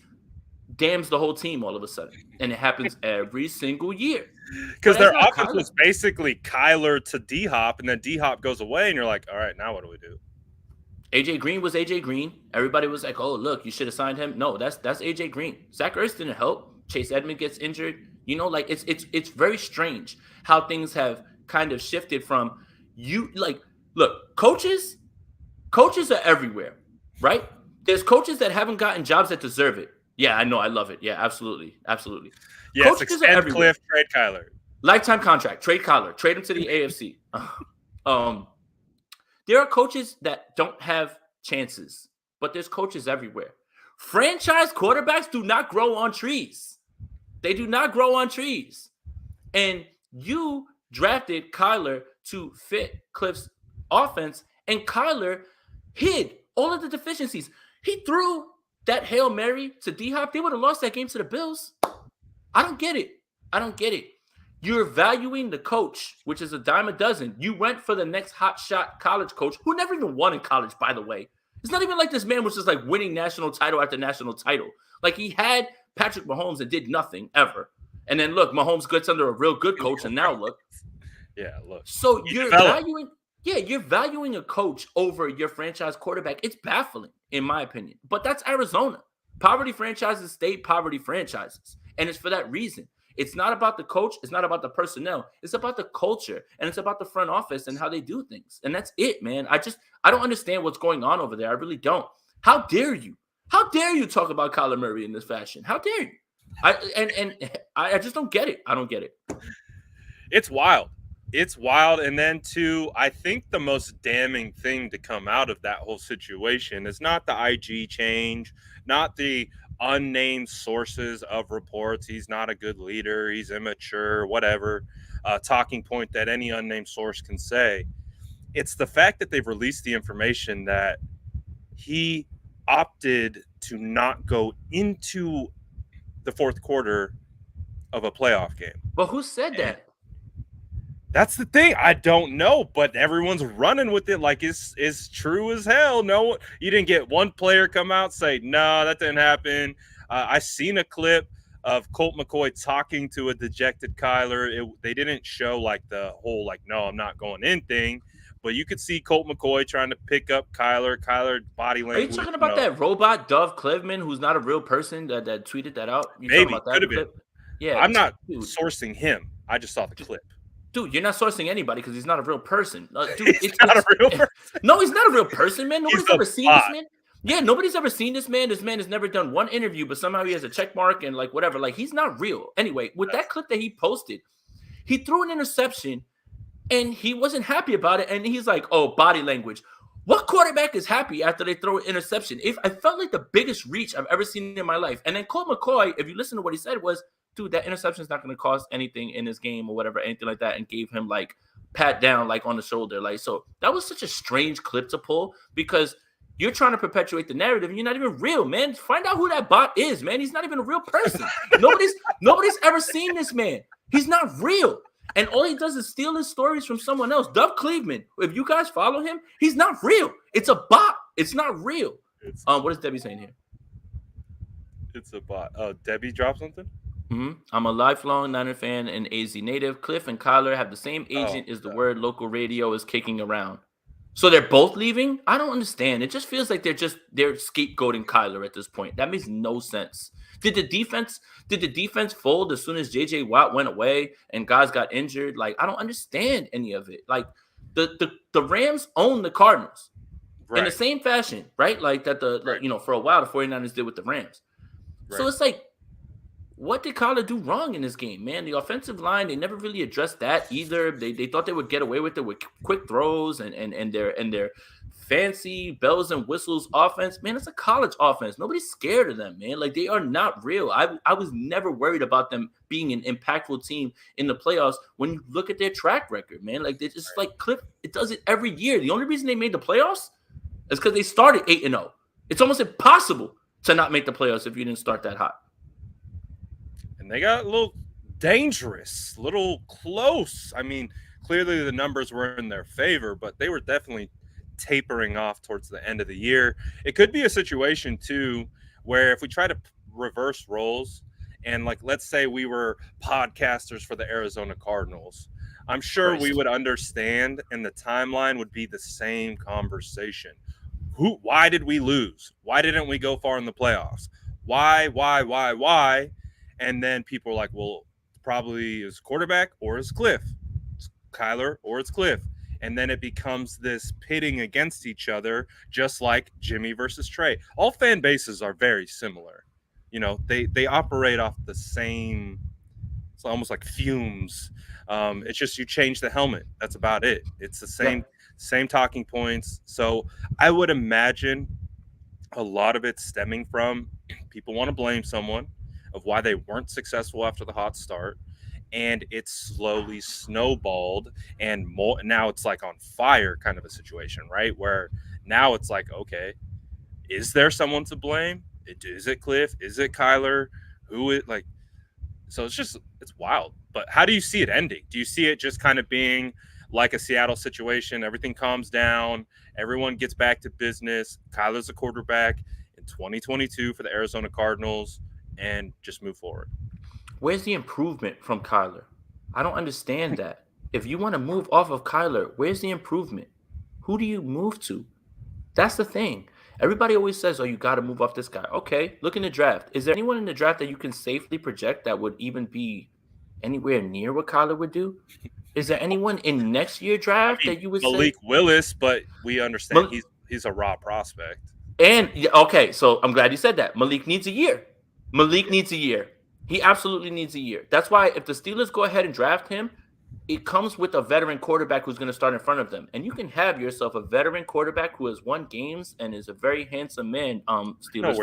damns the whole team all of a sudden. And it happens every single year. Because their offense was basically Kyler to D-Hop, and then D-Hop goes away, and you're like, all right, now what do we do? AJ Green was AJ Green. Everybody was like, oh, look, you should have signed him. No, that's AJ Green. Zach Ertz didn't help. Chase Edmonds gets injured. You know, like it's very strange how things have kind of shifted from look, coaches are everywhere, right? There's coaches that haven't gotten jobs that deserve it. Yeah, I know. I love it. Yeah, absolutely. Absolutely. Yes, extend Cliff, trade Kyler. Lifetime contract, trade Kyler, trade him to the AFC. There are coaches that don't have chances, but there's coaches everywhere. Franchise quarterbacks do not grow on trees. They do not grow on trees. And you drafted Kyler to fit Cliff's offense, and Kyler hid all of the deficiencies. He threw that Hail Mary to D-Hop. They would have lost that game to the Bills. I don't get it. You're valuing the coach, which is a dime a dozen. You went for the next hotshot college coach who never even won in college, by the way. It's not even like this man was just like winning national title after national title. Like he had Patrick Mahomes and did nothing ever. And then look, Mahomes gets under a real good coach, and now look. Yeah, look. So you're valuing a coach over your franchise quarterback. It's baffling, in my opinion. But that's Arizona. Poverty franchises stay poverty franchises. And it's for that reason. It's not about the coach. It's not about the personnel. It's about the culture, and it's about the front office and how they do things. And that's it, man. I don't understand what's going on over there. I really don't. How dare you? How dare you talk about Kyler Murray in this fashion? How dare you? I just don't get it. I don't get it. It's wild. It's wild. And then, too, I think the most damning thing to come out of that whole situation is not the IG change, not the unnamed sources of reports. He's not a good leader. He's immature, whatever talking point that any unnamed source can say. It's the fact that they've released the information that he opted to not go into the fourth quarter of a playoff game. But who said that? That's the thing. I don't know, but everyone's running with it like it's true as hell. No, you didn't get one player come out and say, no, that didn't happen. I seen a clip of Colt McCoy talking to a dejected Kyler. They didn't show like the whole like, no, I'm not going in thing. But you could see Colt McCoy trying to pick up Kyler body language. Are you talking about that robot Dove Cleveman, who's not a real person that tweeted that out? Maybe, could have been. Yeah, I'm not sourcing him. I just saw the clip. Dude, you're not sourcing anybody because he's not a real person. Dude, it's not a real person. No, he's not a real person, man. Nobody's ever seen this man. Yeah, nobody's ever seen this man. This man has never done one interview, but somehow he has a check mark and like whatever. Like he's not real. Anyway, with that clip that he posted, he threw an interception and he wasn't happy about it. And he's like, oh, body language. What quarterback is happy after they throw an interception? I felt like the biggest reach I've ever seen in my life. And then Colt McCoy, if you listen to what he said, was, dude, that interception is not going to cost anything in this game or whatever, anything like that, and gave him like pat down like on the shoulder. Like, so that was such a strange clip to pull because you're trying to perpetuate the narrative and you're not even real, man. Find out who that bot is, man. He's not even a real person. Nobody's ever seen this man. He's not real. And all he does is steal his stories from someone else. Dove Cleveland, if you guys follow him, he's not real. It's a bot. It's not real. What is Debbie saying here? It's a bot. Debbie dropped something? Mm-hmm. I'm a lifelong Niner fan and AZ native. Cliff and Kyler have the same agent as the word local radio is kicking around. So they're both leaving? I don't understand. It just feels like they're scapegoating Kyler at this point. That makes no sense. Did the defense fold as soon as JJ Watt went away and guys got injured? Like, I don't understand any of it. Like the Rams own the Cardinals in the same fashion, right? Like that for a while the 49ers did with the Rams. So it's like, what did Kyler do wrong in this game, man? The offensive line, they never really addressed that either. They thought they would get away with it with quick throws and their fancy bells and whistles offense. Man, it's a college offense. Nobody's scared of them, man. Like, they are not real. I was never worried about them being an impactful team in the playoffs when you look at their track record, man. Like, they just like Cliff, it does it every year. The only reason they made the playoffs is because they started 8-0. It's almost impossible to not make the playoffs if you didn't start that hot. And they got a little dangerous, a little close. I mean, clearly the numbers were in their favor, but they were definitely tapering off towards the end of the year. It could be a situation, too, where if we try to reverse roles and, like, let's say we were podcasters for the Arizona Cardinals, I'm sure we would understand and the timeline would be the same conversation. Why did we lose? Why didn't we go far in the playoffs? Why? And then people are like, well, probably is quarterback or is Cliff. It's Kyler or it's Cliff. And then it becomes this pitting against each other, just like Jimmy versus Trey. All fan bases are very similar. You know, they operate off the same, it's almost like fumes. It's just you change the helmet. That's about it. It's the same talking points. So I would imagine a lot of it stemming from people want to blame someone of why they weren't successful after the hot start. And it slowly snowballed, and now it's like on fire kind of a situation, right? Where now it's like, okay, is there someone to blame? Is it Cliff? Is it Kyler? Who it like? So it's wild. But how do you see it ending? Do you see it just kind of being like a Seattle situation? Everything calms down. Everyone gets back to business. Kyler's a quarterback in 2022 for the Arizona Cardinals, and just move forward. Where's the improvement from Kyler? I don't understand that. If you want to move off of Kyler, where's the improvement? Who do you move to? That's the thing. Everybody always says, oh, you got to move off this guy. Okay, look in the draft. Is there anyone in the draft that you can safely project that would even be anywhere near what Kyler would do? Is there anyone in next year's draft that you would say? Malik Willis, but we understand he's a raw prospect. And, okay, so I'm glad you said that. Malik needs a year. Needs a year. He absolutely needs a year. That's why if the Steelers go ahead and draft him, it comes with a veteran quarterback who's going to start in front of them. And you can have yourself a veteran quarterback who has won games and is a very handsome man, Steelers,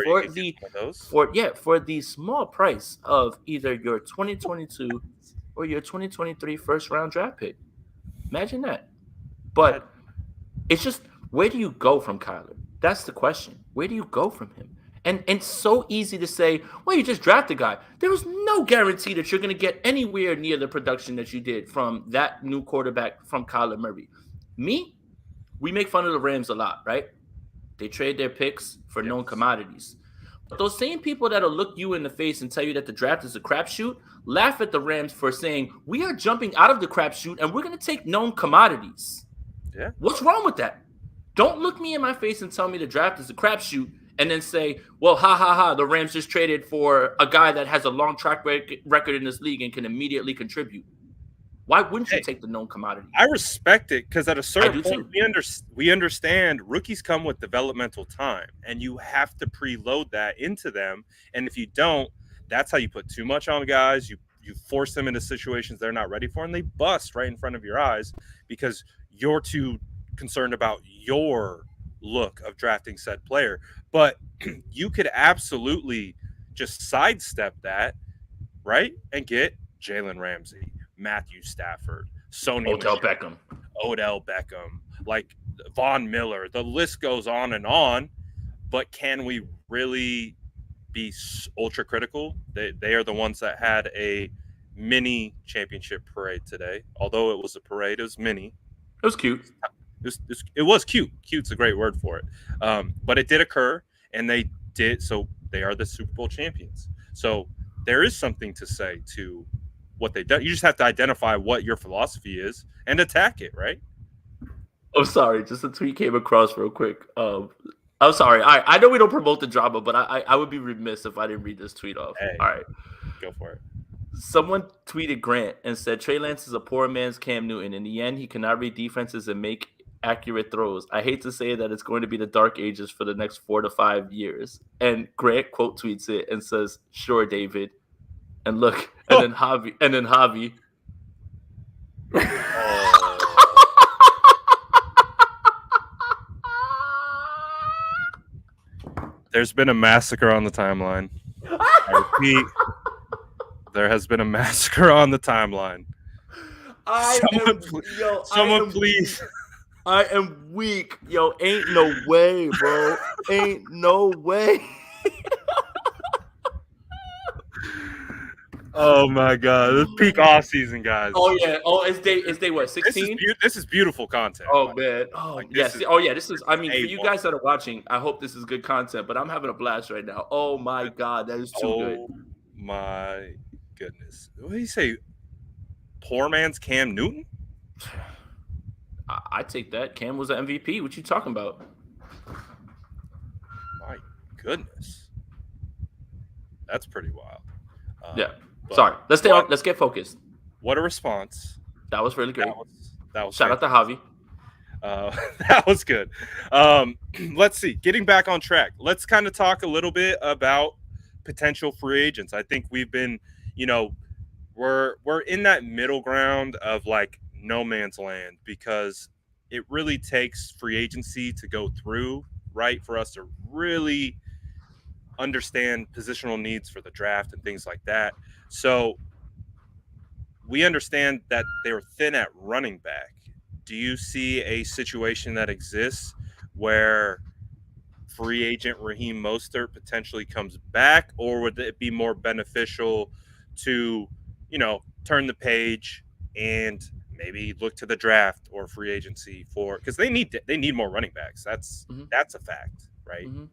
for the small price of either your 2022 or your 2023 first round draft pick. Imagine that. But it's just, where do you go from Kyler? That's the question. Where do you go from him? And it's so easy to say, well, you just drafted a guy. There was no guarantee that you're going to get anywhere near the production that you did from that new quarterback from Kyler Murray. We make fun of the Rams a lot, right? They trade their picks for known commodities. But those same people that'll look you in the face and tell you that the draft is a crapshoot, laugh at the Rams for saying, we are jumping out of the crapshoot and we're going to take known commodities. Yeah. What's wrong with that? Don't look me in my face and tell me the draft is a crapshoot and then say, well, the Rams just traded for a guy that has a long track record in this league and can immediately contribute. Why wouldn't you take the known commodity? I respect it because at a certain point, we understand rookies come with developmental time, and you have to preload that into them. And if you don't, that's how you put too much on guys. You force them into situations they're not ready for, and they bust right in front of your eyes because you're too concerned about your look of drafting said player. But you could absolutely just sidestep that, right? And get Jalen Ramsey, Matthew Stafford, Odell Beckham, like Von Miller. The list goes on. But can we really be ultra critical? They are the ones that had a mini championship parade today. Although it was a parade, it was mini. It was cute. It was cute. Cute's a great word for it. But it did occur, and they did. So they are the Super Bowl champions. So there is something to say to what they've done. You just have to identify what your philosophy is and attack it, right? I'm sorry. Just a tweet came across real quick. I'm sorry. I know we don't promote the drama, but I would be remiss if I didn't read this tweet off. Hey, all right. Go for it. Someone tweeted Grant and said, Trey Lance is a poor man's Cam Newton. In the end, he cannot read defenses and make accurate throws. I hate to say that it's going to be the dark ages for the next 4 to 5 years. And Grant quote tweets it and says, "Sure, David." And look, and then Javi. There's been a massacre on the timeline. I repeat, there has been a massacre on the timeline. Someone please. I am weak. Yo, ain't no way, bro. Ain't no way. Oh my God! This peak off season, guys. Oh yeah. Oh, it's day what? 16. This is beautiful content. Oh man. Oh yes. Oh yeah. This is. I mean, for you guys that are watching, I hope this is good content. But I'm having a blast right now. Oh my God, that is too good. Oh my goodness. What do you say? Poor man's Cam Newton. I take that. Cam was an MVP. What you talking about? My goodness. That's pretty wild. Yeah. Sorry. Let's stay on. Let's get focused. What a response. That was really great. That was shout out to Javi. That was good. Let's see. Getting back on track. Let's kind of talk a little bit about potential free agents. I think we've been, we're in that middle ground of like no man's land because it really takes free agency to go through, right, for us to really understand positional needs for the draft and things like that. So we understand that they're thin at running back. Do you see a situation that exists where free agent Raheem Mostert potentially comes back, or would it be more beneficial to, turn the page and maybe look to the draft or free agency because they need more running backs. That's a fact, right? Mm-hmm.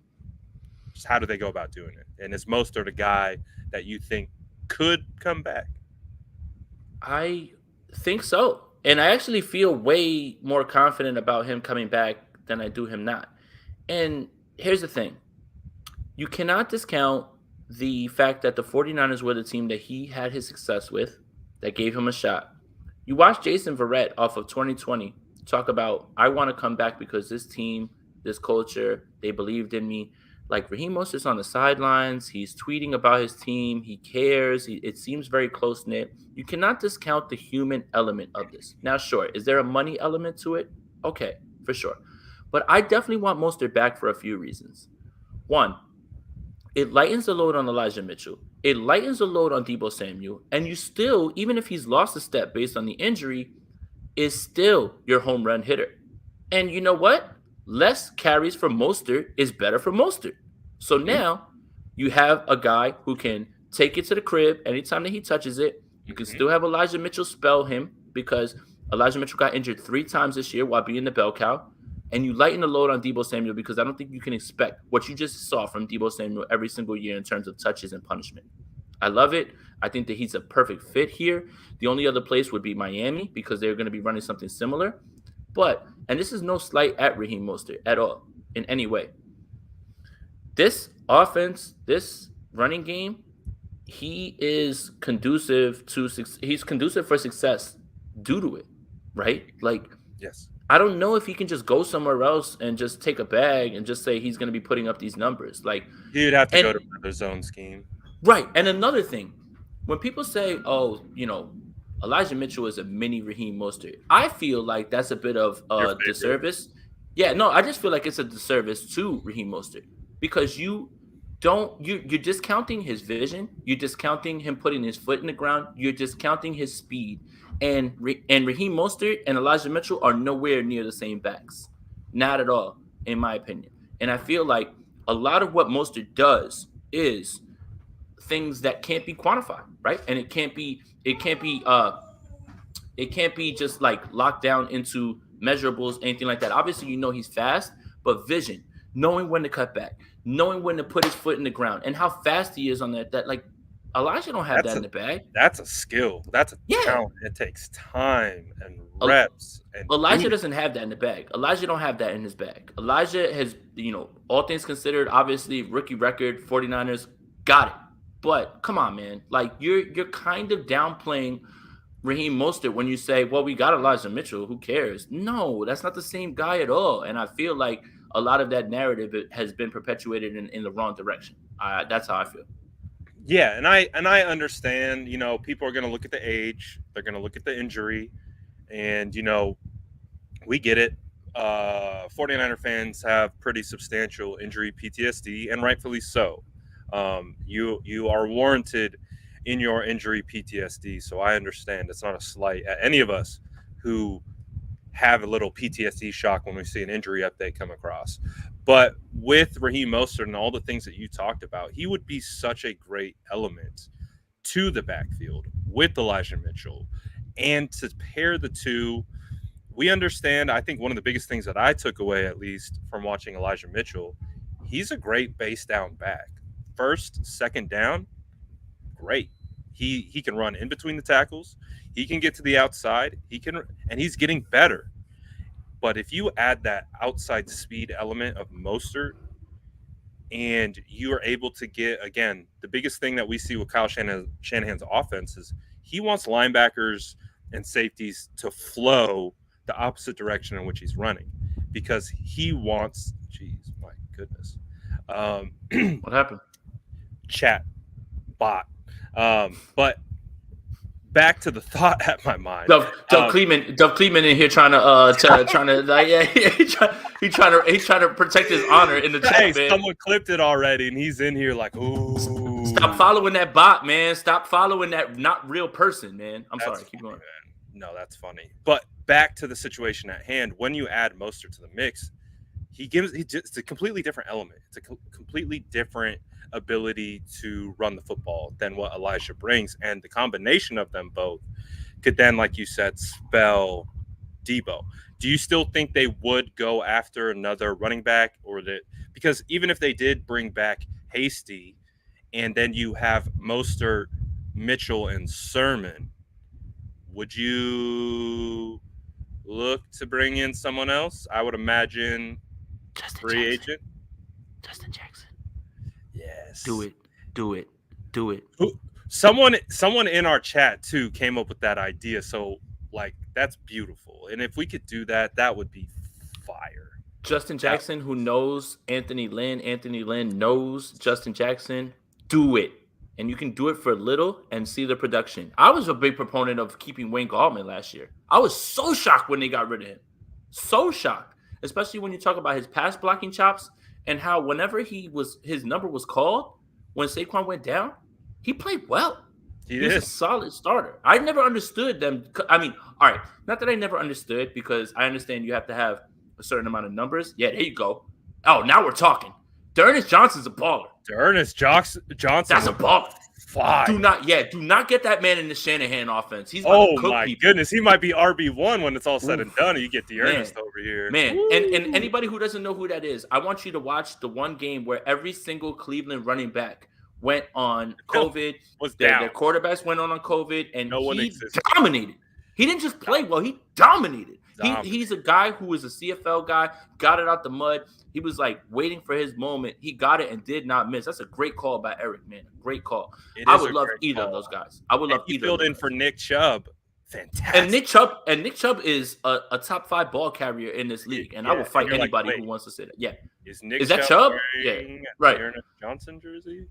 Just how do they go about doing it? And is Mostert a guy that you think could come back? I think so. And I actually feel way more confident about him coming back than I do him not. And here's the thing. You cannot discount the fact that the 49ers were the team that he had his success with, that gave him a shot. You watch Jason Verrett off of 2020 talk about, I want to come back because this team, this culture, they believed in me. Like Raheem Mostert's on the sidelines. He's tweeting about his team. He cares. It seems very close-knit. You cannot discount the human element of this. Now, sure, is there a money element to it? Okay, for sure. But I definitely want Mostert back for a few reasons. One, it lightens the load on Elijah Mitchell. It lightens the load on Deebo Samuel. And you still, even if he's lost a step based on the injury, is still your home run hitter. And you know what? Less carries for Mostert is better for Mostert. So now you have a guy who can take it to the crib anytime that he touches it. You can still have Elijah Mitchell spell him because Elijah Mitchell got injured 3 times this year while being the bell cow. And you lighten the load on Deebo Samuel because I don't think you can expect what you just saw from Deebo Samuel every single year in terms of touches and punishment. I love it. I think that he's a perfect fit here. The only other place would be Miami because they're going to be running something similar. But, and this is no slight at Raheem Mostert at all in any way. This offense, this running game, he is conducive for success due to it, right? Like, yes. I don't know if he can just go somewhere else and just take a bag and just say he's going to be putting up these numbers. Like, he'd have to go to another zone scheme. Right. And another thing, when people say, Elijah Mitchell is a mini Raheem Mostert, I feel like that's a bit of a disservice. Yeah, no, I just feel like it's a disservice to Raheem Mostert because you're discounting his vision. You're discounting him putting his foot in the ground. You're discounting his speed. And Raheem Mostert and Elijah Mitchell are nowhere near the same backs. Not at all, in my opinion. And I feel like a lot of what Mostert does is things that can't be quantified, right? And it can't be just like locked down into measurables, anything like that. Obviously, he's fast, but vision, knowing when to cut back, knowing when to put his foot in the ground, and how fast he is on that like Elijah don't have that in the bag. That's a skill. That's a talent. It takes time and reps. And Elijah doesn't have that in the bag. Elijah don't have that in his bag. Elijah has, all things considered, obviously rookie record, 49ers got it. But come on, man. Like you're kind of downplaying Raheem Mostert when you say, well, we got Elijah Mitchell, who cares? No, that's not the same guy at all. And I feel like a lot of that narrative has been perpetuated in the wrong direction. That's how I feel. Yeah, and I understand, people are going to look at the age, they're going to look at the injury, and we get it. 49er fans have pretty substantial injury PTSD, and rightfully so. You are warranted in your injury PTSD, so I understand. It's not a slight at any of us who have a little PTSD shock when we see an injury update come across. But with Raheem Mostert and all the things that you talked about, he would be such a great element to the backfield with Elijah Mitchell. And to pair the two, we understand, I think one of the biggest things that I took away, at least from watching Elijah Mitchell, he's a great base down back. First, second down, great. He can run in between the tackles. He can get to the outside. And he's getting better. But if you add that outside speed element of Mostert, and you are able to get, again, the biggest thing that we see with Kyle Shanahan's offense is he wants linebackers and safeties to flow the opposite direction in which he's running, because he wants, geez, my goodness. What happened? Chat bot. But back to the thought at my mind. Dove Kleeman in here trying to like, yeah, he's trying to protect his honor in the chat. Hey, man. Someone clipped it already, and he's in here like, ooh. Stop following that bot, man. Stop following that not real person, man. That's sorry. Keep going. Man. No, that's funny. But back to the situation at hand. When you add Mostert to the mix, it's a completely different element. It's a completely different ability to run the football than what Elijah brings, and the combination of them both could then, like you said, spell Debo. Do you still think they would go after another running back, because even if they did bring back Hasty, and then you have Mostert, Mitchell, and Sermon, would you look to bring in someone else? I would imagine free agent. Justin Jackson. Yes. Do it. Someone in our chat too came up with that idea. So that's beautiful. And if we could do that, that would be fire. Justin Jackson, who knows Anthony Lynn. Anthony Lynn knows Justin Jackson. Do it. And you can do it for little and see the production. I was a big proponent of keeping Wayne Gallman last year. I was so shocked when they got rid of him. So shocked. Especially when you talk about his pass blocking chops and how whenever his number was called, when Saquon went down, he played well. He was a solid starter. I never understood them. I mean, all right, not that I never understood, because I understand you have to have a certain amount of numbers. Yeah, there you go. Oh, now we're talking. D'Ernest Johnson's a baller. D'Ernest Johnson. That's a baller. Fine. Do not get that man in the Shanahan offense. He's goodness, he might be RB1 when it's all said and done. And you get D'Ernest over here, man. And anybody who doesn't know who that is, I want you to watch the one game where every single Cleveland running back went on COVID. Their quarterbacks went on COVID, and he dominated. He didn't just play well; he dominated. He's a guy who was a CFL guy, got it out the mud. He was waiting for his moment. He got it and did not miss. That's a great call by Eric, man. Great call. I would love either of those guys. I would love either. He filled in for Nick Chubb. Fantastic. And Nick Chubb is a top 5 ball carrier in this league, and I will fight anybody who wants to say that. Yeah. Is that Chubb? Yeah. Right. D'Ernest Johnson jersey.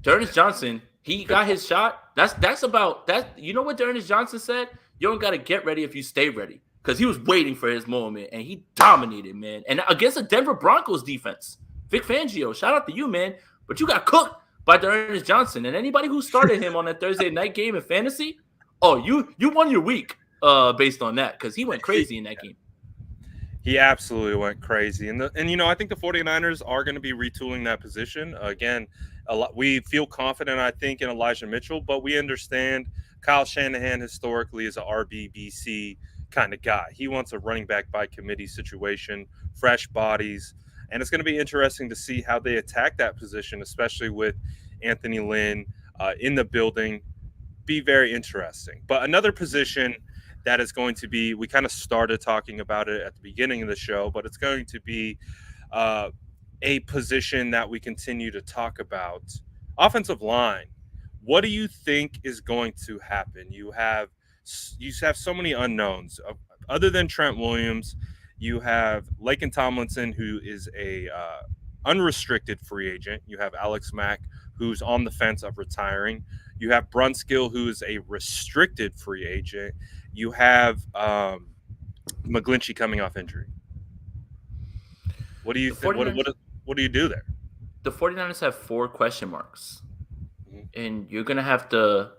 D'Ernest Johnson, he got his shot. That's about that. You know what D'Ernest Johnson said? You don't got to get ready if you stay ready. Because he was waiting for his moment, and he dominated, man. And against the Denver Broncos defense, Vic Fangio, shout out to you, man. But you got cooked by D'Ernest Johnson. And anybody who started him on that Thursday night game in fantasy, you won your week based on that, because he went crazy in that game. He absolutely went crazy. And I think the 49ers are going to be retooling that position. Again, we feel confident, I think, in Elijah Mitchell, but we understand Kyle Shanahan historically is a RBBC kind of guy. He wants a running back by committee situation, fresh bodies, and it's going to be interesting to see how they attack that position, especially with Anthony Lynn in the building. Be very interesting. But another position that is going to be, we kind of started talking about it at the beginning of the show, but it's going to be a position that we continue to talk about. Offensive line. What do you think is going to happen? You have you have so many unknowns. Other than Trent Williams, you have Laken Tomlinson, who is a unrestricted free agent. You have Alex Mack, who's on the fence of retiring. You have Brunskill, who is a restricted free agent. You have McGlinchey coming off injury. What do you think? What do you do there? The 49ers have 4 question marks. And you're going to have to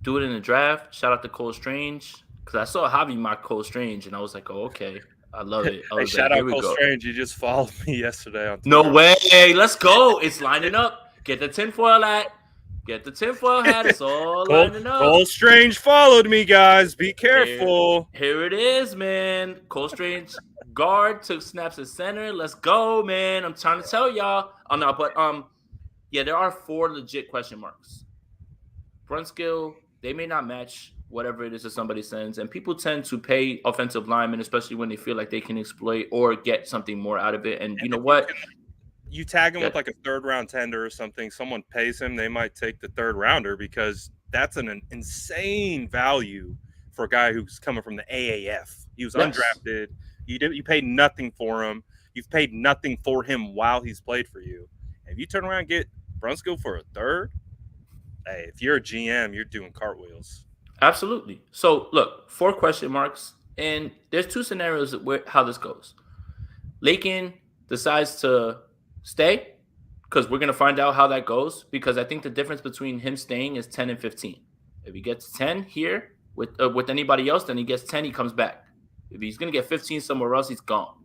do it in the draft. Shout out to Cole Strange. Because I saw Javi mock Cole Strange, and I was like, oh, okay. I love it. Hey, shout out Cole Strange. You just followed me yesterday on Twitter. No way. Let's go. It's lining up. Get the tinfoil hat. Get the tinfoil hat. It's all lining up. Cole Strange followed me, guys. Be careful. Here it is, man. Cole Strange guard took snaps at center. Let's go, man. I'm trying to tell y'all. Oh, no, but yeah, there are 4 legit question marks. Brunskill, they may not match whatever it is that somebody sends. And people tend to pay offensive linemen, especially when they feel like they can exploit or get something more out of it. And you know what? You tag him with like a 3rd-round tender or something. Someone pays him. They might take the 3rd rounder because that's an insane value for a guy who's coming from the AAF. He was undrafted. You paid nothing for him. You've paid nothing for him while he's played for you. And if you turn around and get Brunskill for a 3rd, hey, if you're a GM, you're doing cartwheels. Absolutely. So, look, 4 question marks. And there's 2 scenarios where how this goes. Laken decides to stay because we're going to find out how that goes because I think the difference between him staying is 10 and 15. If he gets 10 here with anybody else, then he gets 10, he comes back. If he's going to get 15 somewhere else, he's gone.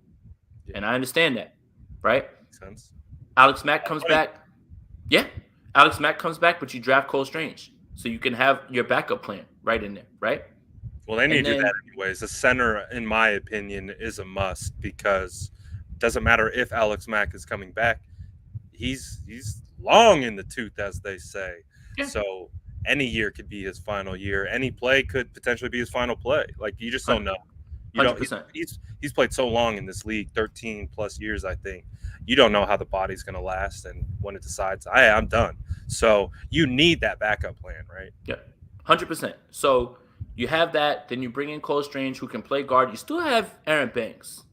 Yeah. And I understand that, right? Makes sense. Alex Mack comes back. Yeah. Alex Mack comes back, but you draft Cole Strange. So you can have your backup plan right in there, right? Well, they need to do that anyways. The center, in my opinion, is a must because it doesn't matter if Alex Mack is coming back. He's long in the tooth, as they say. Yeah. So any year could be his final year. Any play could potentially be his final play. Like, you just don't know. You know, he's played so long in this league, 13 plus years, I think. You don't know how the body's going to last and when it decides, I'm done. So you need that backup plan, right? Yeah, 100%. So you have that. Then you bring in Cole Strange, who can play guard. You still have Aaron Banks.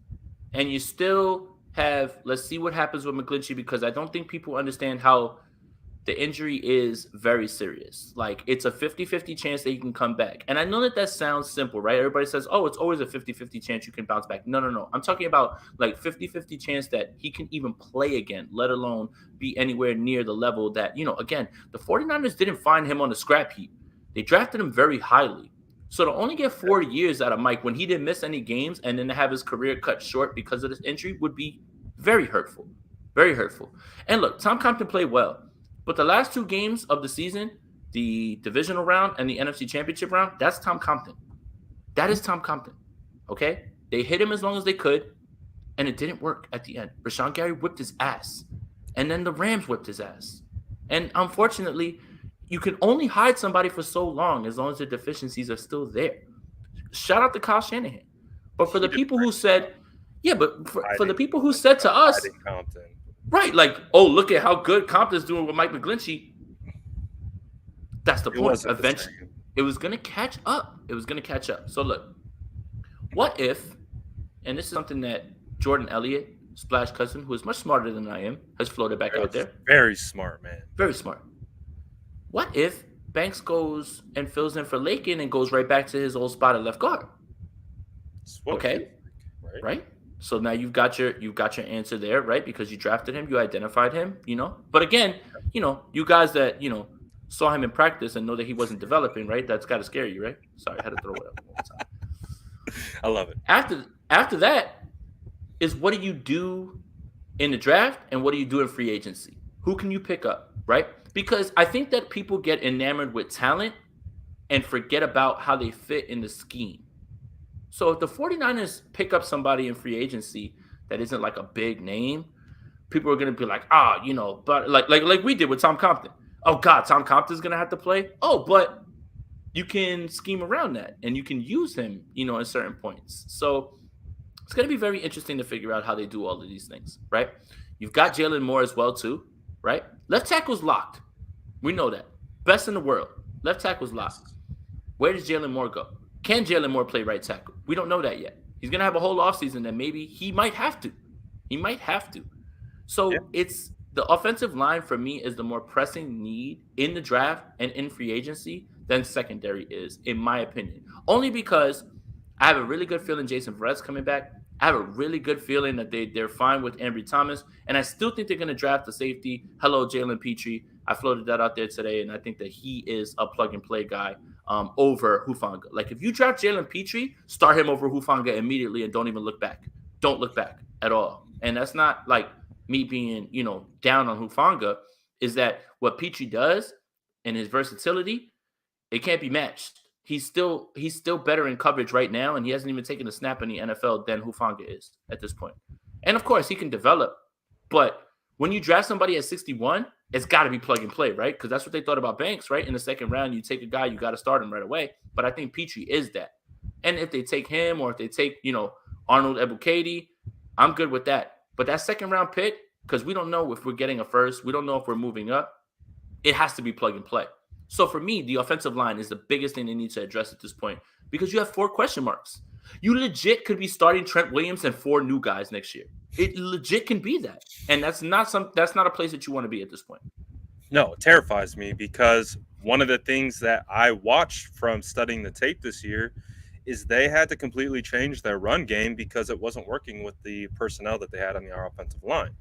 And you still have, let's see what happens with McGlinchey, because I don't think people understand how the injury is very serious. Like, it's a 50-50 chance that he can come back. And I know that sounds simple, right? Everybody says, oh, it's always a 50-50 chance you can bounce back. No. I'm talking about like 50-50 chance that he can even play again, let alone be anywhere near the level that, again, the 49ers didn't find him on the scrap heap. They drafted him very highly. So to only get 4 years out of Mike when he didn't miss any games and then to have his career cut short because of this injury would be very hurtful. Very hurtful. And look, Tom Compton played well. But the last 2 games of the season, the divisional round and the NFC Championship round, that's Tom Compton. That is Tom Compton. Okay? They hit him as long as they could, and it didn't work at the end. Rashawn Gary whipped his ass. And then the Rams whipped his ass. And unfortunately, you can only hide somebody for so long as the deficiencies are still there. Shout out to Kyle Shanahan. But for the people who said, yeah, but for the people who said to us, right, like, oh, look at how good Compton's doing with Mike McGlinchey. That's the point. Eventually, it was going to catch up. So look, what if, and this is something that Jordan Elliott, Splash Cousin, who is much smarter than I am, has floated back out there. Very smart, man. Very smart. What if Banks goes and fills in for Laken and goes right back to his old spot at left guard? Okay, right? So now you've got your answer there, right? Because you drafted him, you identified him, But again, you guys that, saw him in practice and know that he wasn't developing, right? That's got to scare you, right? Sorry, I had to throw it up one time. I love it. After that is, what do you do in the draft and what do you do in free agency? Who can you pick up, right? Because I think that people get enamored with talent and forget about how they fit in the scheme. So if the 49ers pick up somebody in free agency that isn't like a big name, people are going to be like, but like we did with Tom Compton. Oh, God, Tom Compton's going to have to play? Oh, but you can scheme around that and you can use him, at certain points. So it's going to be very interesting to figure out how they do all of these things, right? You've got Jalen Moore as well, too, right? Left tackle's locked. We know that. Best in the world. Left tackle's locked. Where does Jalen Moore go? Can Jalen Moore play right tackle? We don't know that yet. He's going to have a whole offseason that maybe he might have to. So it's the offensive line for me is the more pressing need in the draft and in free agency than secondary is, in my opinion. Only because I have a really good feeling Jason Verrett's coming back. I have a really good feeling that they're fine with Ambry Thomas. And I still think they're going to draft the safety. Hello, Jalen Petrie. I floated that out there today, and I think that he is a plug-and-play guy over Hufanga. Like, if you draft Jalen Petrie, start him over Hufanga immediately and don't even look back. Don't look back at all. And that's not, like, me being, down on Hufanga, is that what Petrie does and his versatility, it can't be matched. He's still better in coverage right now, and he hasn't even taken a snap in the NFL than Hufanga is at this point. And of course, he can develop, but when you draft somebody at 61, it's got to be plug and play, right? Because that's what they thought about Banks, right? In the second round, you take a guy, you got to start him right away. But I think Petrie is that. And if they take him, or if they take, Arnold Ebukadi, I'm good with that. But that second round pick, because we don't know if we're getting a first, we don't know if we're moving up, it has to be plug and play. So for me, the offensive line is the biggest thing they need to address at this point, because you have 4 question marks. You legit could be starting Trent Williams and 4 new guys next year. It legit can be that. And that's not a place that you want to be at this point. No, it terrifies me, because one of the things that I watched from studying the tape this year is they had to completely change their run game because it wasn't working with the personnel that they had on the offensive line.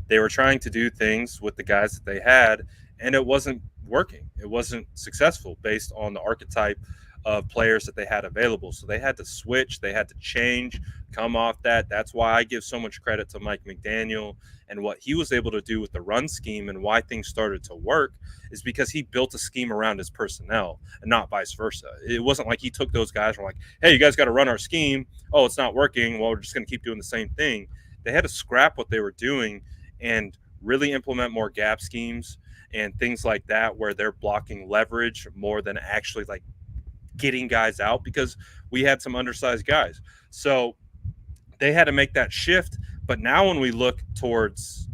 They were trying to do things with the guys that they had, and it wasn't working. It wasn't successful based on the archetype of players that they had available. So they had to switch, they had to change, come off that. That's why I give so much credit to Mike McDaniel and what he was able to do with the run scheme, and why things started to work is because he built a scheme around his personnel and not vice versa. It wasn't like he took those guys and were like, hey, you guys got to run our scheme. Oh, it's not working. Well, we're just going to keep doing the same thing. They had to scrap what they were doing and really implement more gap schemes and things like that, where they're blocking leverage more than actually like getting guys out, because we had some undersized guys. So they had to make that shift. But now when we look towards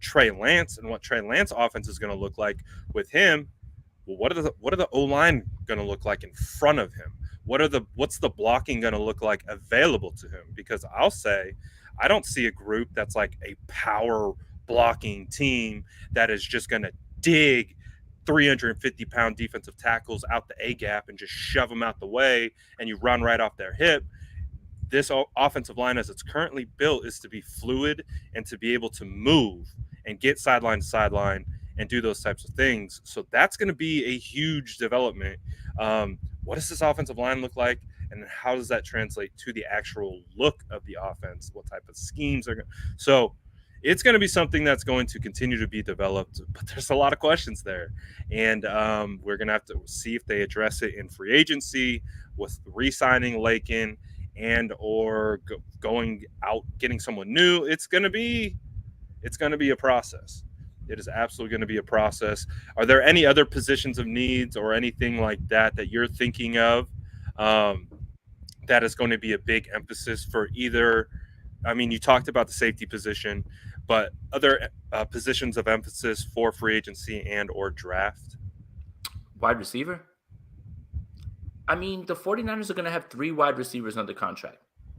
Trey Lance and what Trey Lance offense is going to look like with him, well, what are the O-line going to look like in front of him? What's the blocking going to look like available to him? Because I'll say I don't see a group that's like a power blocking team that is just going to dig 350-pound defensive tackles out the A-gap and just shove them out the way and you run right off their hip. This offensive line, as it's currently built, is to be fluid and to be able to move and get sideline to sideline and do those types of things. So that's going to be a huge development. What does this offensive line look like, and how does that translate to the actual look of the offense? What type of schemes are going? So it's going to be something that's going to continue to be developed, but there's a lot of questions there, and we're going to have to see if they address it in free agency with re-signing Lakin and or going out getting someone new. It's going to be a process. It is absolutely going to be a process. Are there any other positions of needs or anything like that you're thinking of that is going to be a big emphasis for either? I mean, you talked about the safety position, but other positions of emphasis for free agency and or draft? Wide receiver? I mean, the 49ers are going to have 3 wide receivers under contract.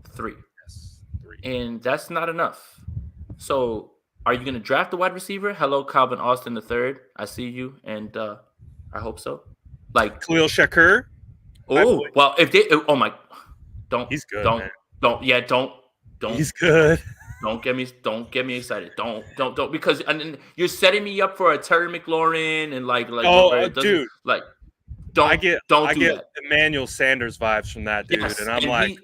3. Yes, 3. And that's not enough. So are you going to draft a wide receiver? Hello, Calvin Austin III. I see you, and I hope so. Like Khalil Shakur? Oh, well, if they – oh, my – don't – he's good, don't, man. Don't – yeah, don't – he's good. Don't get me excited. Don't because and you're setting me up for a Terry McLaurin and like dude, like don't I get that. Emmanuel Sanders vibes from that dude, yes, and I'm like,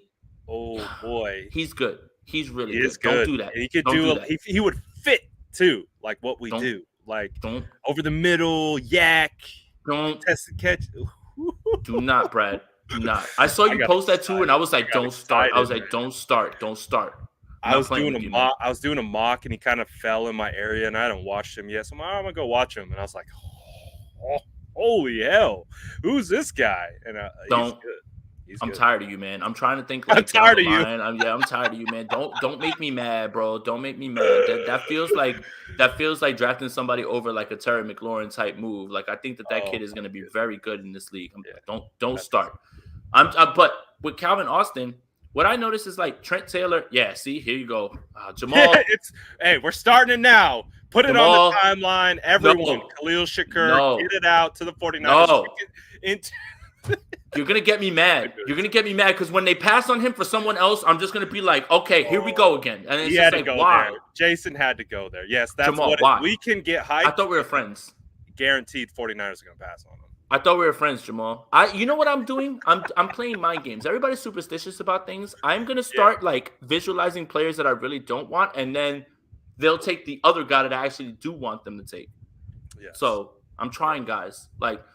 oh boy, he's good. He's really good. Don't do that. He could he would fit too, like what we do, like over the middle, yak. Don't test the catch. Do not, Brad. Do not. I saw you post that too, and I was like, don't start. I was like, don't start. I was doing a mock, and he kind of fell in my area, and I hadn't watched him yet. So I'm like, I'm gonna go watch him, and I was like, oh, holy hell, who's this guy? And don't I'm tired of you, man. I'm trying to think I'm tired of you. I'm tired of you, man. Don't make me mad, bro. Don't make me mad. That feels like drafting somebody over like a Terry McLaurin type move. Like I think that kid is going to be very good in this league. Don't start. But with Calvin Austin, what I noticed is like Trent Taylor. Yeah, see, here you go, Jamal. Hey, we're starting it now. Put it on the timeline, everyone. No, Khalil Shakur, get it out to the 49ers. No. You're going to get me mad. You're going to get me mad because when they pass on him for someone else, I'm just going to be like, okay, here we go again. And it's just like, why? There. Jason had to go there. Yes, that's Jamal, what we can get hyped. I thought we were friends. Guaranteed 49ers are going to pass on him. I thought we were friends, Jamal. You know what I'm doing? I'm playing mind games. Everybody's superstitious about things. I'm going to start like visualizing players that I really don't want, and then they'll take the other guy that I actually do want them to take. Yes. So I'm trying, guys. But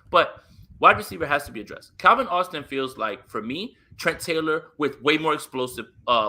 wide receiver has to be addressed. Calvin Austin feels like, for me, Trent Taylor with way more explosive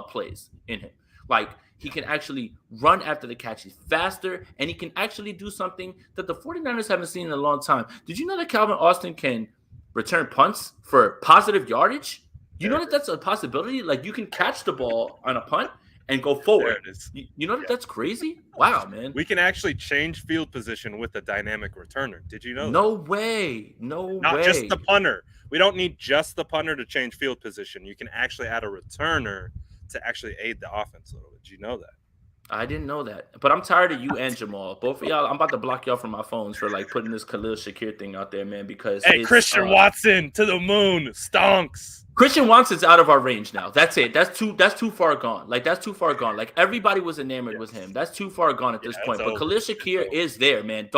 plays in him. Like, he can actually run after the catch. He's faster, and he can actually do something that the 49ers haven't seen in a long time. Did you know that Calvin Austin can return punts for positive yardage? You know that that's a possibility? Like, you can catch the ball on a punt and go forward. There it is. You know that's crazy? Wow, man. We can actually change field position with a dynamic returner. Did you know that? Way. Not just the punter. We don't need just the punter to change field position. You can actually add a returner to actually aid the offense a little bit. Did you know that? I didn't know that. But I'm tired of you and Jamal. Both of y'all, I'm about to block y'all from my phones for like putting this Khalil Shakir thing out there, man, because Christian Watson to the moon stonks. Christian Watson's out of our range now. That's it. That's too far gone. Like, that's too far gone. Like, everybody was enamored with him. That's too far gone at this point. But Khalil Shakir is there, man.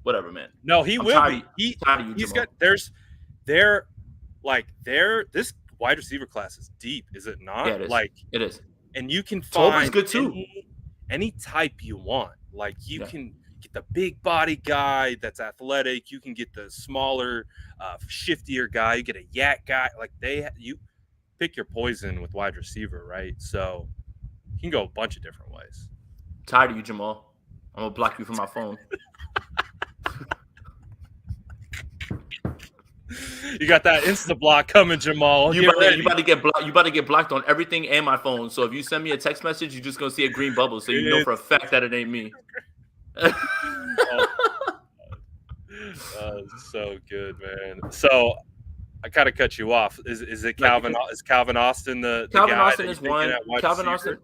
Whatever, man. No, he will be. This wide receiver class is deep, is it not? Yeah, it is. It is. And you can find good too. Any type you want. Like, you can get the big body guy that's athletic. You can get the smaller, shiftier guy. You get a yak guy. Like, you pick your poison with wide receiver, right? So you can go a bunch of different ways. Tired of you, Jamal. I'm gonna block you from my phone. You got that Insta block coming, Jamal. You about to get blocked. You about to get blocked on everything and my phone. So if you send me a text message, you're just gonna see a green bubble, so you know for a fact that it ain't me. So good, man. So I kind of cut you off. Is it Calvin? Is Calvin Austin the Calvin guy Austin is one. Calvin Austin.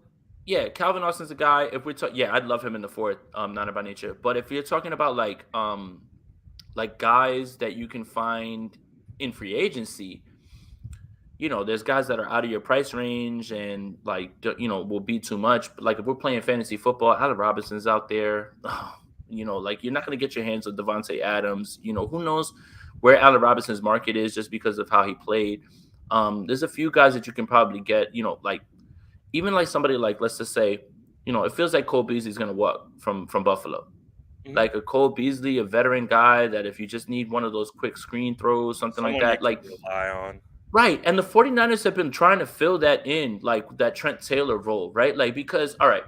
Yeah, Calvin Austin's a guy. If we're talking, I'd love him in the fourth. Not by nature, but if you're talking about like guys that you can find in free agency, there's guys that are out of your price range and will be too much. But like if we're playing fantasy football, Allen Robinson's out there. You're not going to get your hands on Devontae Adams. Who knows where Allen Robinson's market is just because of how he played. There's a few guys that you can probably get. Even like somebody like, let's just say, it feels like Cole Beasley's going to walk from Buffalo. Mm-hmm. Like a Cole Beasley, a veteran guy that if you just need one of those quick screen throws, something like that, like rely on. Right. And the 49ers have been trying to fill that in, like that Trent Taylor role, right? Like, because, all right,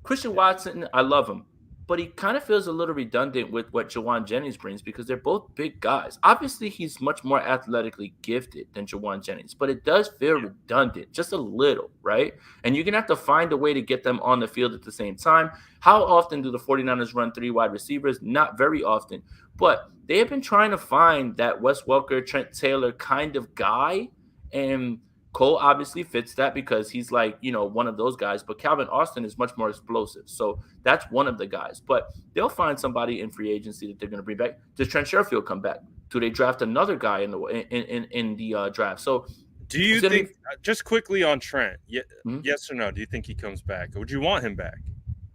Christian Watson, I love him, but he kind of feels a little redundant with what Jawan Jennings brings because they're both big guys. Obviously, he's much more athletically gifted than Jawan Jennings, but it does feel redundant just a little, right? And you're going to have to find a way to get them on the field at the same time. How often do the 49ers run 3 wide receivers? Not very often, but they have been trying to find that Wes Welker, Trent Taylor kind of guy, and Cole obviously fits that because he's like, one of those guys, but Calvin Austin is much more explosive. So that's one of the guys, but they'll find somebody in free agency that they're going to bring back. Does Trent Sherfield come back? Do they draft another guy in the draft? So do you think, just quickly on Trent, yes or no, do you think he comes back? Would you want him back?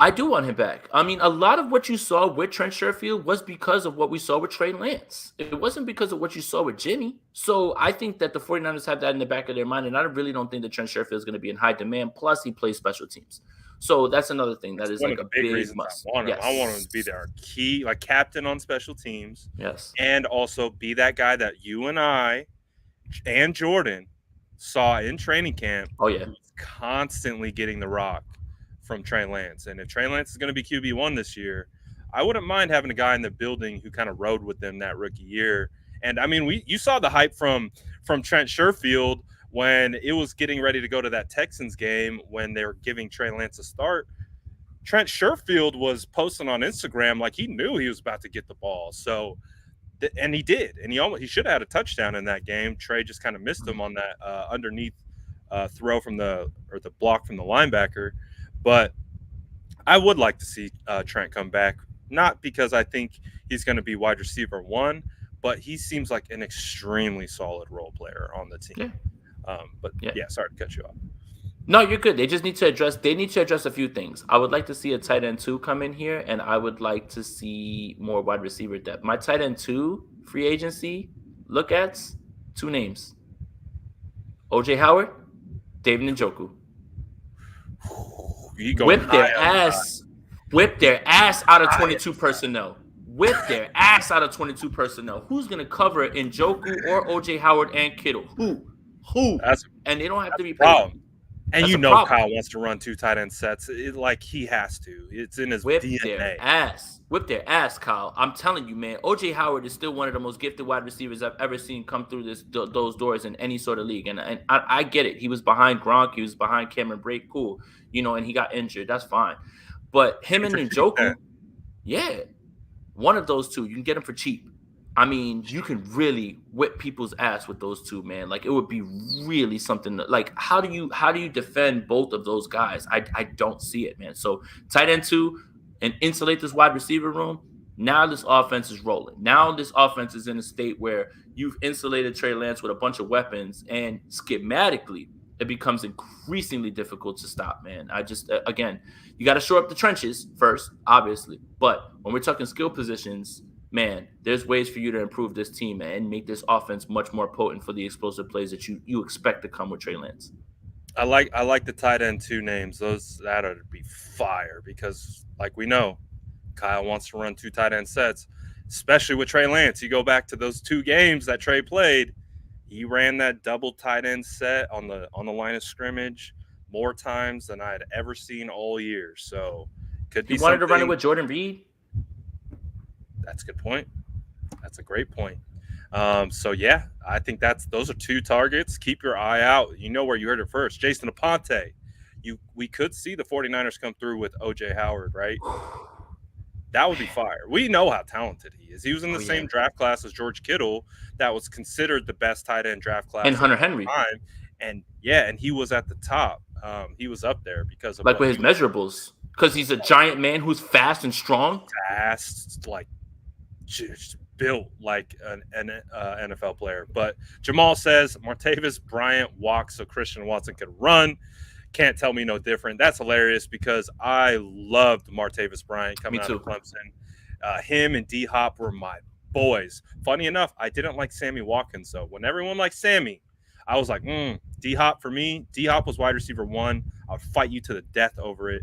I do want him back. I mean, a lot of what you saw with Trent Sherfield was because of what we saw with Trey Lance. It wasn't because of what you saw with Jimmy. So I think that the 49ers have that in the back of their mind, and I really don't think that Trent Sherfield is going to be in high demand. Plus, he plays special teams. So that's another thing that is like a big must. I want him to be their key, like captain on special teams. Yes. And also be that guy that you and I and Jordan saw in training camp. Oh, yeah. Constantly getting the rock from Trey Lance. And if Trey Lance is going to be QB1 this year, I wouldn't mind having a guy in the building who kind of rode with them that rookie year. And I mean, you saw the hype from from Trent Sherfield when it was getting ready to go to that Texans game when they were giving Trey Lance a start. Trent Sherfield was posting on Instagram like he knew he was about to get the ball. So, and he did, and he should have had a touchdown in that game. Trey just kind of missed him on that underneath throw from the block from the linebacker. But I would like to see Trent come back, not because I think he's going to be wide receiver 1, but he seems like an extremely solid role player on the team. Yeah. Sorry to cut you off. No, you're good. They just need to address. They need to address a few things. I would like to see a tight end 2 come in here, and I would like to see more wide receiver depth. My tight end 2 free agency look at 2 names: OJ Howard, David Njoku. Whip their ass out of 22 personnel. Whip their ass out of 22 personnel. Who's gonna cover Njoku or OJ Howard and Kittle? Who? And they don't have to be paid. And that's Kyle wants to run 2 tight end sets. Like he has to. It's in his DNA. Whip their ass, Kyle. I'm telling you, man. OJ Howard is still one of the most gifted wide receivers I've ever seen come through those doors in any sort of league. And I get it. He was behind Gronk. He was behind Cameron Brate. Cool. And he got injured. That's fine. But him and Njoku, one of those 2, you can get him for cheap. I mean, you can really whip people's ass with those 2, man. Like, it would be really something like, how do you defend both of those guys? I don't see it, man. So tight end 2 and insulate this wide receiver room. Now this offense is rolling. Now this offense is in a state where you've insulated Trey Lance with a bunch of weapons, and schematically it becomes increasingly difficult to stop, man. I just, again, you got to shore up the trenches first, obviously. But when we're talking skill positions, man, there's ways for you to improve this team and make this offense much more potent for the explosive plays that you expect to come with Trey Lance. I like the tight end 2 names. That would be fire because, like we know, Kyle wants to run 2 tight end sets, especially with Trey Lance. You go back to those 2 games that Trey played, he ran that double tight end set on the line of scrimmage more times than I had ever seen all year. So could be. He wanted to run it with Jordan Reed. That's a good point. That's a great point. So, yeah, I think those are 2 targets. Keep your eye out. You know where you heard it first. Jason Aponte. We could see the 49ers come through with OJ Howard, right? That would be fire. We know how talented he is. He was in the same draft class as George Kittle. That was considered the best tight end draft class. And Hunter Henry. And he was at the top. He was up there because of with his measurables. Because he's a giant man who's fast and strong. Just built like an NFL player. But Jamal says Martavis Bryant walks so Christian Watson can run. Can't tell me no different. That's hilarious because I loved Martavis Bryant coming out of Clemson. Him and D-Hop were my boys. Funny enough, I didn't like Sammy Watkins, though. When everyone liked Sammy, I was like, D-Hop for me. D-Hop was wide receiver 1. I would fight you to the death over it.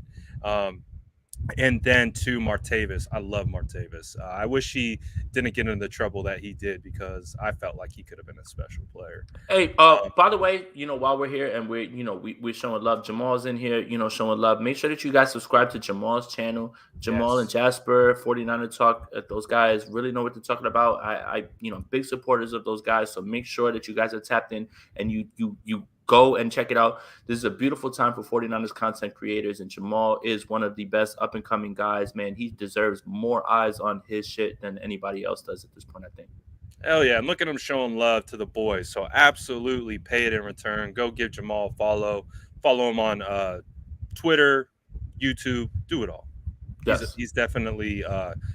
And then to Martavis. I love Martavis. I wish he didn't get into the trouble that he did because I felt like he could have been a special player. Hey, by the way, while we're here and we're showing love, Jamal's in here, showing love. Make sure that you guys subscribe to Jamal's channel. Jamal and Jasper, 49er Talk. Those guys really know what they're talking about. I big supporters of those guys. So make sure that you guys are tapped in and you go and check it out. This is a beautiful time for 49ers content creators, and Jamal is one of the best up-and-coming guys, man. He deserves more eyes on his shit than anybody else does at this point, I think. Hell yeah, and look at him showing love to the boys. So absolutely pay it in return. Go give Jamal a follow. Follow him on Twitter, YouTube, do it all. Yes. He's definitely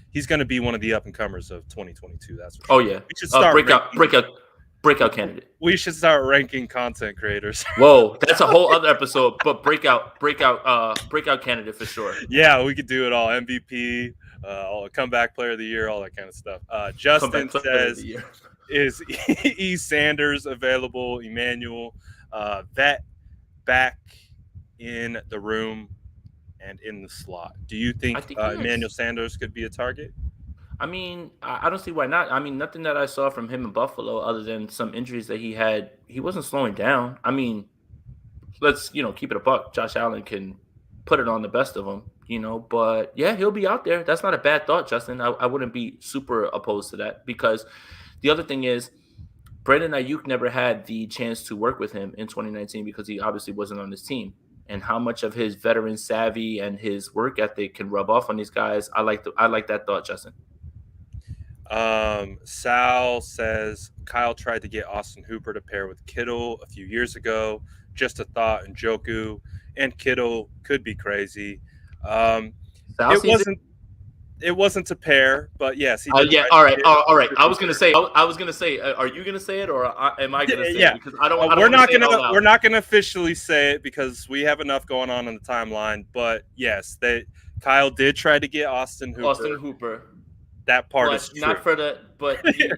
he's going to be one of the up-and-comers of 2022, that's for sure. Oh, yeah. We should start breakout candidate. We should start ranking content creators. Whoa, that's a whole other episode. But breakout candidate for sure. Yeah, we could do it all. MVP, comeback player of the year, all that kind of stuff. Justin says, is E. Sanders available? Emmanuel, Vet back in the room and in the slot. Do you think Emmanuel Sanders could be a target? I mean, I don't see why not. I mean, nothing that I saw from him in Buffalo other than some injuries that he had. He wasn't slowing down. I mean, let's, keep it a buck. Josh Allen can put it on the best of them, But, yeah, he'll be out there. That's not a bad thought, Justin. I wouldn't be super opposed to that because the other thing is Brandon Ayuk never had the chance to work with him in 2019 because he obviously wasn't on his team. And how much of his veteran savvy and his work ethic can rub off on these guys. I like that thought, Justin. Sal says Kyle tried to get Austin Hooper to pair with Kittle a few years ago. Just a thought, and Njoku and Kittle could be crazy. It wasn't to pair, but yes, he did. All right. I was gonna say. Are you gonna say it, or am I gonna say it? Because I don't. We're not gonna officially say it because we have enough going on the timeline. But yes, Kyle did try to get Austin Hooper. That part is true. Not for the. But you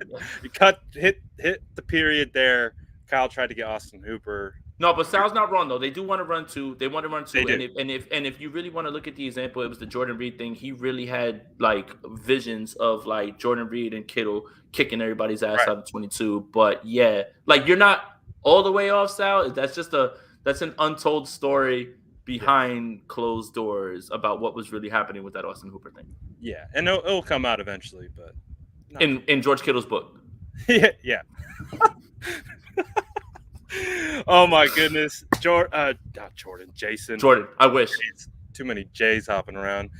hit the period there. Kyle tried to get Austin Hooper. No, but Sal's not wrong though. They do want to run two. They want to run two. And if you really want to look at the example, it was the Jordan Reed thing. He really had like visions of like Jordan Reed and Kittle kicking everybody's ass out of 22. But yeah, like you're not all the way off, Sal. That's an untold story behind closed doors about what was really happening with that Austin Hooper thing. Yeah, and it'll come out eventually, but in George Kittle's book. yeah. Oh my goodness, Jordan, Jason. Jordan, I wish. Too many J's hopping around.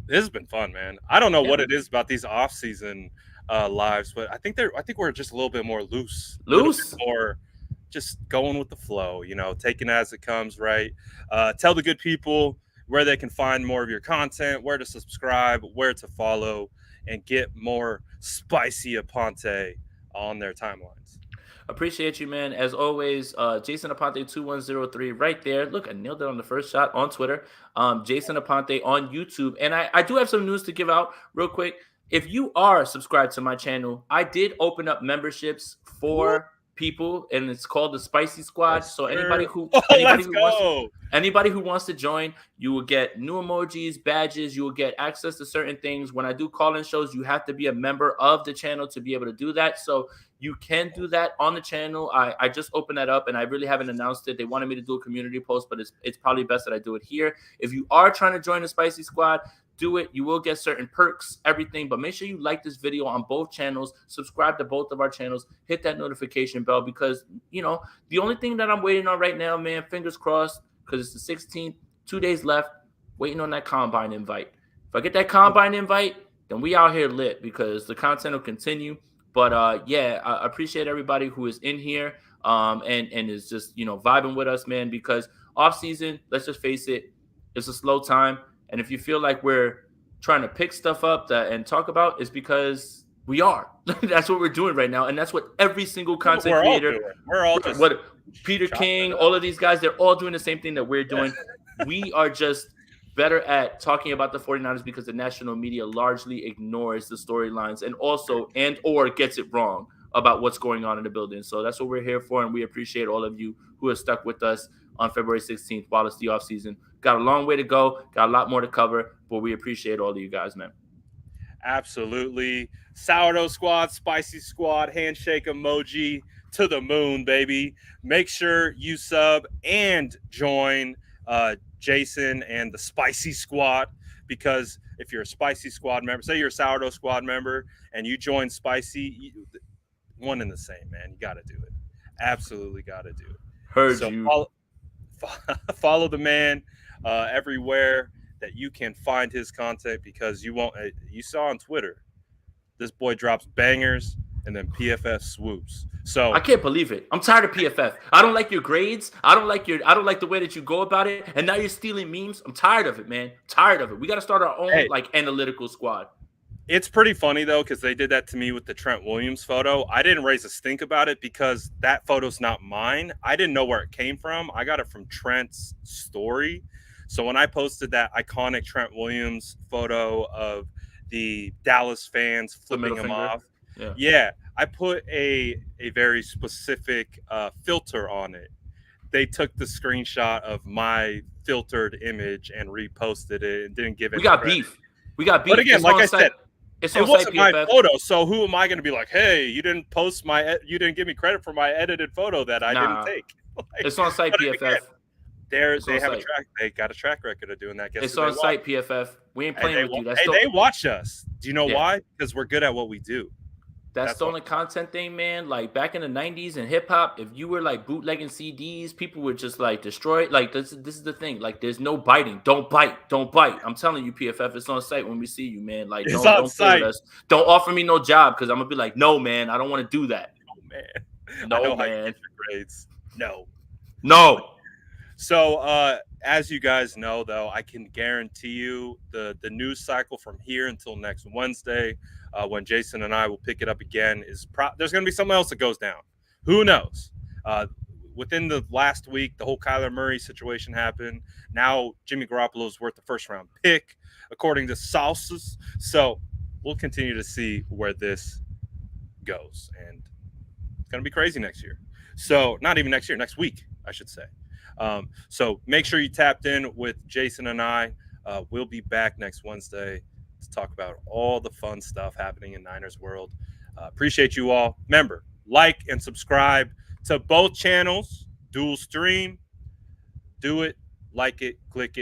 This has been fun, man. I don't know what it is about these off-season lives, but I think we're just a little bit more loose, or just going with the flow. Taking it as it comes. Right. Tell the good people where they can find more of your content, where to subscribe, where to follow, and get more spicy Aponte on their timelines. Appreciate you, man. As always, Jason Aponte 2103 right there. Look, I nailed it on the first shot on Twitter. Jason Aponte on YouTube. And I do have some news to give out real quick. If you are subscribed to my channel, I did open up memberships for people, and it's called the Spicy Squad. So anybody who wants to join, you will get new emojis, badges, you will get access to certain things. When I do call-in shows, you have to be a member of the channel to be able to do that. So you can do that on the channel. I just opened that up, and I really haven't announced it. They wanted me to do a community post, but it's probably best that I do it here. If you are trying to join the Spicy Squad, do it. You will get certain perks, everything, but make sure you like this video on both channels, subscribe to both of our channels, hit that notification bell, because the only thing that I'm waiting on right now, man, fingers crossed, because it's the 16th, 2 days left, waiting on that Combine invite. If I get that Combine invite, then we out here lit, because the content will continue. But I appreciate everybody who is in here and is just vibing with us, man, because off season, let's just face it, it's a slow time. And if you feel like we're trying to pick stuff up and talk about, it's because we are. That's what we're doing right now. And that's what every single content creator, we're all just Peter King, all of these guys, they're all doing the same thing that we're doing. We are just better at talking about the 49ers because the national media largely ignores the storylines or gets it wrong about what's going on in the building. So that's what we're here for. And we appreciate all of you who have stuck with us on February 16th while it's the offseason. Got a long way to go. Got a lot more to cover, but we appreciate all of you guys, man. Absolutely. Sourdough Squad, Spicy Squad, handshake emoji to the moon, baby. Make sure you sub and join Jason and the Spicy Squad, because if you're a Spicy Squad member, say you're a Sourdough Squad member and you join Spicy, one and the same, man. You got to do it. Absolutely got to do it. Heard you. Follow the man everywhere that you can find his content, because you saw on Twitter, this boy drops bangers and then PFF swoops. So I can't believe it. I'm tired of PFF. I don't like your grades. I don't like the way that you go about it. And now you're stealing memes. I'm tired of it, man. Tired of it. We got to start our own analytical squad. It's pretty funny though, because they did that to me with the Trent Williams photo. I didn't raise a stink about it because that photo's not mine. I didn't know where it came from. I got it from Trent's story. So when I posted that iconic Trent Williams photo of the Dallas fans flipping him off, I put a very specific filter on it. They took the screenshot of my filtered image and reposted it and didn't give it. We got beef. But again, like I said, it wasn't my photo. So who am I going to be like, hey, you didn't give me credit for my edited photo that I didn't take? It's on site PFF. They got a track record of doing that. It's on site PFF. We ain't playing with you. They watch us. Do you know why? Because we're good at what we do. That stolen content thing, man. Like back in the 90s in hip hop, if you were like bootlegging CDs, people would just like destroy it. Like this is the thing. Like there's no biting. Don't bite. I'm telling you, PFF, it's on site when we see you, man. Like don't play with us. Don't offer me no job because I'm gonna be like, no, man, I don't want to do that. Oh man. No, man. Grades. No. So as you guys know, though, I can guarantee you the news cycle from here until next Wednesday, when Jason and I will pick it up again, there's going to be something else that goes down. Who knows? Within the last week, the whole Kyler Murray situation happened. Now Jimmy Garoppolo is worth the first-round pick, according to sources. So we'll continue to see where this goes. And it's going to be crazy next year. So not even next year, next week, I should say. So make sure you tapped in with Jason and I. We'll be back next Wednesday to talk about all the fun stuff happening in Niners world. Appreciate you all. Remember, like and subscribe to both channels, dual stream. Do it, like it, click it.